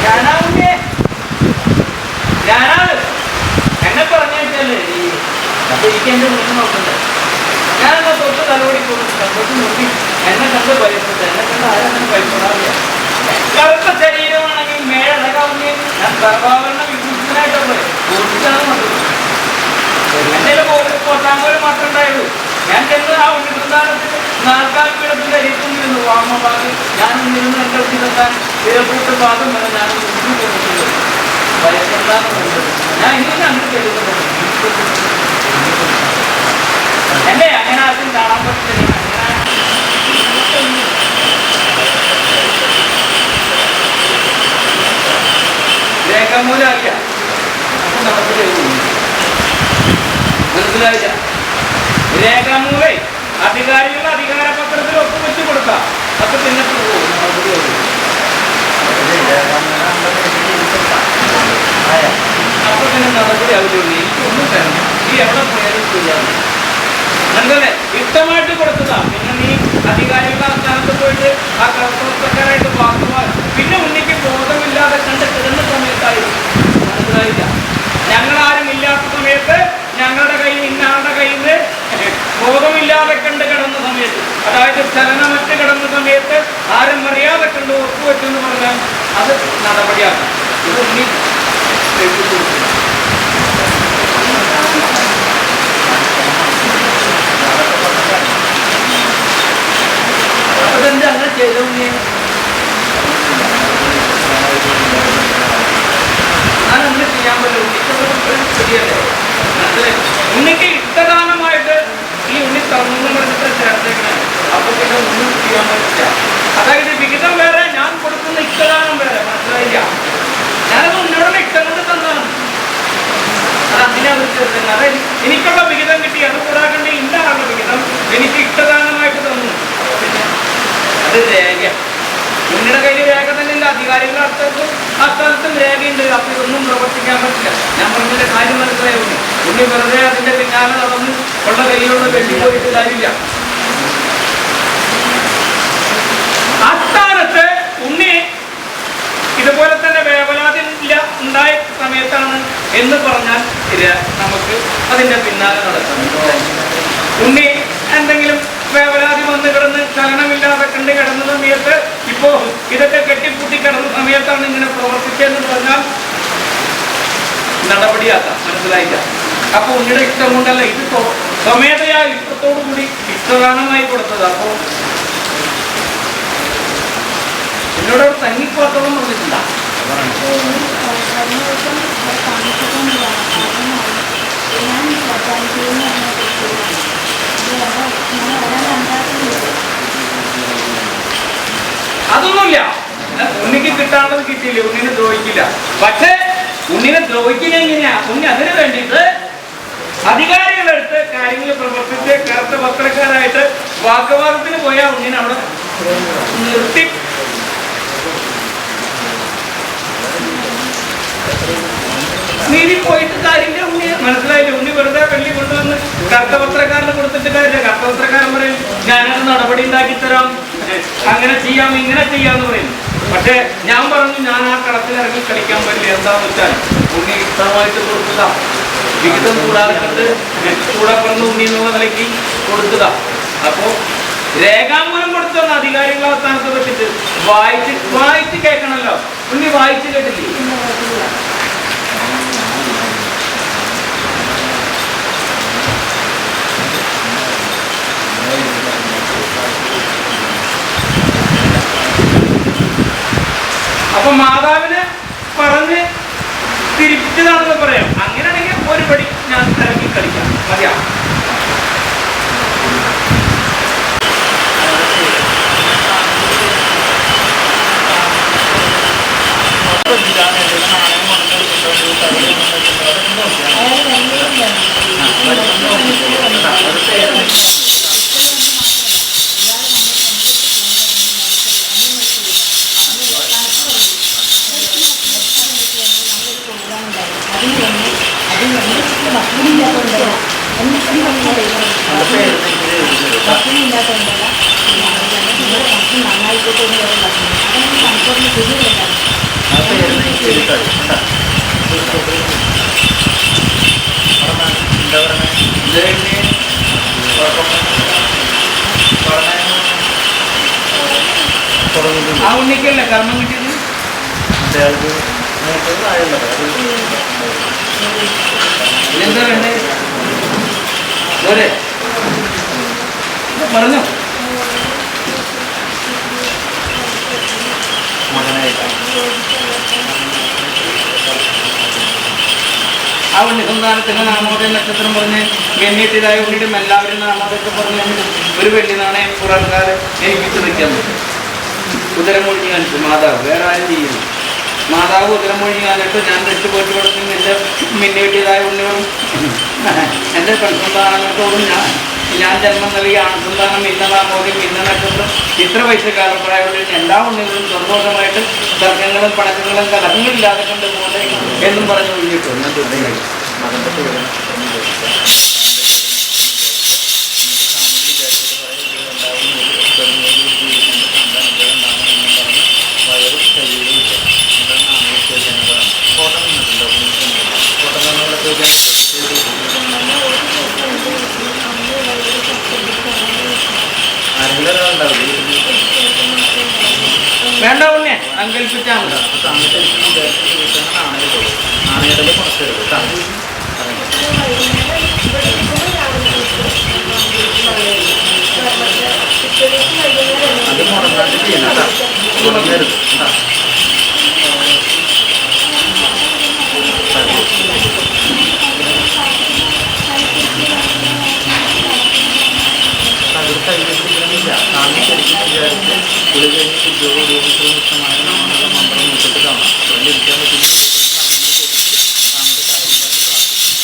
4ാമത്തെ ഞാനാണ് എന്നെ പറഞ്ഞു വെച്ചല്ലേ. അപ്പൊ എനിക്ക് എന്റെ മുന്നിൽ നോക്കണ്ടേ? ഞാനെന്നാ തൊട്ട് തലവടി തൊട്ട് നോക്കി എന്നെ കണ്ട് ഭയപ്പെട്ടു. എന്നെ കണ്ട് ആരും ഭയപ്പെടാറില്ല. കറുത്ത ശരീരമാണെങ്കിൽ മേഴകാവുന്നേ ഞാൻ സർവാഭരണ വിഭൂഷനായിട്ടാ പോയി ഓടിച്ചാണ് വന്നത്. എന്റെ 10 മാത്രമേ ഉണ്ടായുള്ളൂ. ഞാൻ ചെന്ന് ആ ഉണ്ണിസന്താനത്തിൽ നാൽക്കാൽ പീഠത്തിന്റെ അരിക്കൊണ്ടിരുന്നു വാമഭാഗം ഞാനൊന്നിരുന്ന് എൻ്റെ ഉണ്ണിസന്താൻ ഇരക്കൂട്ട് പാദം വരെ ഞാൻ ഭയസന്താനമുണ്ട്. ഞാൻ ഇങ്ങനെ അങ്ങനെ കരുതുന്നു എന്നെ അങ്ങനെ ആർക്കും കാണാൻ പറ്റില്ല. രേഖമൂലമില്ല, അപ്പൊ നമുക്ക് മനസ്സിലായില്ല. രേഖാമൂലം അധികാരികളുടെ അധികാരപത്രത്തിൽ ഒപ്പുവെച്ച് കൊടുക്കാം. അപ്പൊ പിന്നെ അപ്പൊ പിന്നെ നടപടി ആവശ്യമില്ല. എനിക്കൊന്നും തരണം. ഈ എവിടെ പോയാലും ശരിയാണ്. നല്ലതല്ലേ? ഇഷ്ടമായിട്ട് കൊടുത്തതാ. പിന്നെ നീ അധികാരികളുടെ ആസ്ഥാനത്ത് പോയിട്ട് ആ കർത്തവ്യക്കാരായിട്ട് വാക്കുവാൻ പിന്നെ ഉണ്ണിക്ക് ബോധമില്ലാതെ കണ്ട് കിടന്ന സമയത്തായിരുന്നു. മനസ്സിലായില്ല. ഞങ്ങളാരും ഇല്ലാത്ത സമയത്ത് ഞങ്ങളുടെ കയ്യിൽ ഇന്നാളുടെ കയ്യിൽ നിന്ന് ബോധമില്ലാതെ കണ്ട് കിടന്ന സമയത്ത്, അതായത് ചലനമറ്റ് കിടന്ന സമയത്ത് ആരും അറിയാതെ കണ്ട് ഒപ്പുവെച്ചെന്ന് പറഞ്ഞാൽ അത് നടപടിയാക്കാം. ഇത് ഉണ്ണി അതെന്താ അങ്ങനെ ചെയ്ത ഉണ്ണി? ഞാനൊന്നും ചെയ്യാൻ പറ്റില്ല. ശരിയല്ലേ? ഉണ്ണിക്ക് ഇഷ്ടദാനമായിട്ട് ഈ ഉണ്ണി തന്നു പറഞ്ഞിട്ട് ചേർത്തേക്കണേ. അപ്പൊ പിന്നെ ഒന്നും ചെയ്യാൻ പറ്റില്ല. അതായത് വിഹിതം വേറെ, ഞാൻ കൊടുക്കുന്ന ഇഷ്ടദാനം വേറെ. മനസ്സിലായില്ല? ഞാനത് ഉന്നോടുള്ള ഇഷ്ടം കൊണ്ട് തന്നതാണ്. അത് അതിനെ അവർ ചേർത്തേക്കണം. അതായത് എനിക്കുള്ള വിഹിതം കിട്ടി, അത് കൂടാണ്ട് ഇന്ന ആളുടെ വിഹിതം എനിക്ക് ഇഷ്ടദാനമായിട്ട് തന്നു. പിന്നെ അത് രേഖ. ഉണ്ണിയുടെ കയ്യിൽ രേഖ തന്നെ ഇല്ല. അധികാരികളുടെ അസ്ഥാനത്തും രേഖയുണ്ട്. അപ്പൊ ഇതൊന്നും പ്രവർത്തിക്കാൻ പറ്റില്ല. ഞാൻ പറഞ്ഞതിന്റെ കാര്യം മനസ്സിലായി. ഉണ്ണി വെറുതെ അതിന്റെ പിന്നാലെ നടന്ന് ഉള്ള കയ്യിലുള്ള വെള്ളി പോയിട്ട് കാര്യമില്ല. അസ്ഥാനത്ത് ഉണ്ണി ഇതുപോലെ തന്നെ വേവലാതി ഉണ്ടായ സമയത്താണ് എന്ന് പറഞ്ഞാൽ നമുക്ക് അതിന്റെ പിന്നാലെ നടക്കാം. ഉണ്ണി എന്തെങ്കിലും വേവലാതി വന്ന് കിടന്ന് ചലനമില്ലാതെ കണ്ട് കിടന്ന സമയത്ത് ഇപ്പോ ഇതൊക്കെ കെട്ടിപ്പൂട്ടി കിടന്ന സമയത്താണ് ഇങ്ങനെ പ്രവർത്തിച്ചതെന്ന് പറഞ്ഞാൽ നടപടിയാക്കാം. മനസ്സിലായില്ല? അപ്പൊ ഉണ്ണിയുടെ ഇഷ്ടം കൊണ്ടല്ല, ഇത് സ്വമേധയാ ഇഷ്ടത്തോടു കൂടി ഇഷ്ടദാനമായി കൊടുത്തത്. അപ്പോ എന്നോട് അവിടെ തങ്ങിപ്പോത്തോളം പറഞ്ഞിട്ടില്ല. അതൊന്നുമില്ല. ഉണ്ണിക്ക് കിട്ടാനുള്ളത് കിട്ടിയില്ല. ഉണ്ണിനെ ദ്രോഹിക്കില്ല. പക്ഷേ ഉണ്ണിനെ ദ്രോഹിക്കില്ല എങ്ങനെയാ? ഉണ്ണി അതിനു വേണ്ടിയിട്ട് അധികാരികളുടെ അടുത്ത് കാര്യങ്ങൾ പ്രവർത്തിച്ച് കറുത്ത പത്രക്കാരായിട്ട് വാഗ്വാദത്തിന് പോയാൽ ഉണ്ണിനെ അവിടെ നിർത്തി. നീതി പോയിട്ട് കാര്യമില്ല. ഉണ്ണി മനസ്സിലായില്ല. ഉണ്ണി വെറുതെ വെള്ളി കൊണ്ടുവന്ന് കർത്തപത്രക്കാരന് കൊടുത്തിട്ട് കാര്യമില്ല. കർത്തപത്രക്കാരൻ പറയും ഞാനത് നടപടി ഉണ്ടാക്കി തരാം, അങ്ങനെ ചെയ്യാം, ഇങ്ങനെ ചെയ്യാന്ന് പറയും. പക്ഷെ ഞാൻ പറഞ്ഞു ഞാൻ ആ കളത്തിലിറങ്ങി കളിക്കാൻ പറ്റില്ല. എന്താന്ന് വെച്ചാൽ ഉണ്ണി ഇഷ്ടമായിട്ട് കൊടുക്കുക, വിഹിതം കൂടാതെ കണ്ട് കൂടെ പറഞ്ഞ് ഉണ്ണി എന്നുള്ള നിലയ്ക്ക് കൊടുക്കുക. അപ്പോ രേഖാമൂലം കൊടുത്തുന്ന അധികാരികളെ സ്ഥാനത്ത് വെച്ചിട്ട് വായിച്ച് കേൾക്കണല്ലോ. ഉണ്ണി വായിച്ച് കേട്ടില്ലേ? അപ്പൊ മാതാവിന് പറഞ്ഞ് തിരിച്ചതാണെന്ന് പറയാം. അങ്ങനെയാണെങ്കിൽ ഒരു പടി ഞാൻ ഇറങ്ങി കളിക്കാം. മതിയാ? ആ ഉണ്ണിക്കല്ലേ കർമ്മം കിട്ടിയത്? എന്താ വേണ്ടേ? പറഞ്ഞു. ആ ഉണ്ണിസന്താനത്തിന്റെ നാമോദയ നക്ഷത്രം പറഞ്ഞ് എണ്ണീട്ടിതായ ഉണ്ണിയുടെ എല്ലാവരും നാമോദയൊക്കെ പറഞ്ഞ് ഒരു വെള്ളി നാണയം പുറക്കാതെ ഏൽപ്പിച്ച് നിൽക്കാൻ പറ്റും. ഉദരമൊഴി കാണിച്ചു മാതാവ്, വേറെ ആരും ചെയ്യുന്നു. മാതാവ് ഉദരമൊഴി കാണിട്ട് ഞാൻ രക്ഷപ്പെട്ടു കൊടുക്കും എൻ്റെ മിന്നീട്ടിയതായ ഉണ്ണികളും എൻ്റെ പെൺസന്താനങ്ങൾക്കോടും ഞാൻ ജന്മം നൽകിയ ആൺസന്താനം ഇന്ന നാമോദ്യം ഇന്ന നക്ഷത്രം ഇത്ര വയസ്സുകാലപ്രായമുള്ള എല്ലാ ഉണ്ണികളും സന്തോഷമായിട്ട് തർക്കങ്ങളും പണക്കങ്ങളും കലഹങ്ങളില്ലാതെ കൊണ്ടുപോകട്ടെ എന്നും പറഞ്ഞു ഒഴിഞ്ഞിട്ടു. മകൻ്റെ പേര് വയറും ശരീരവും ഫോട്ടോ ഫോട്ടോ ആരെങ്കിലും ഒരാളുണ്ടാവും വേണ്ട ഉണ്ണെ സങ്കല്പിച്ചാൽ മതി. നാണയത്തിൽ പുറത്തെടുക്കും കേട്ടോ. അത് മുടങ്ങാണ്ട് ചെയ്യണം കേട്ടോ. മുടങ്ങരുത് കേട്ടോ. അതൊരു കൈവശിക്കണമെന്നില്ല. സ്വാമി ശരിക്കും വിചാരിച്ച് കുളി കഴിഞ്ഞ് ഉദ്യോഗ ഉപയോഗിക്കുന്നമായ നാമങ്ങളുടെ മന്ത്രം നോക്കിയിട്ട് കാണാം. അതുകൊണ്ട് ഇരിക്കാൻ പറ്റുന്ന സ്വാമിയുടെ കാര്യം പറഞ്ഞ് പ്രാർത്ഥിക്കണം.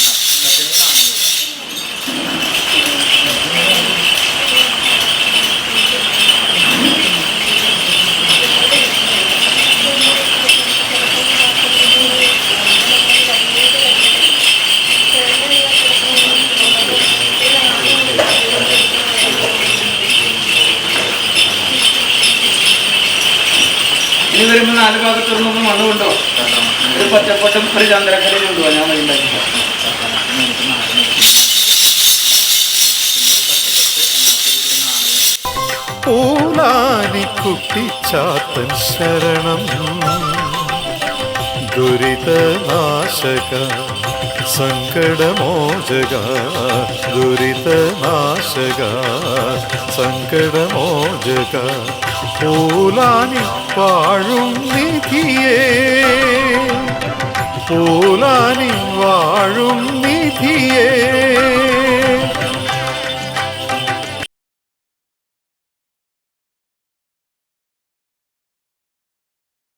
ഇനി വരുമ്പോൾ 4 ഭാഗത്തുനിന്ന് മണ്ണ് കൊണ്ടോ ഒരു പച്ചപ്പട്ടും ഒരു ചന്ദ്രക്കരയും കൊണ്ടുപോകാം. ഞാൻ വൈകുന്നേരം പൂലാനിക്കുട്ടിച്ചാത്തൻ ശരണം ദുരിതനാശക സങ്കടമോചക ദുരിതനാശക സങ്കടമോചക പൂലാനി വാഴും നിധിയേ പൂലാനി വാഴും നിധിയേ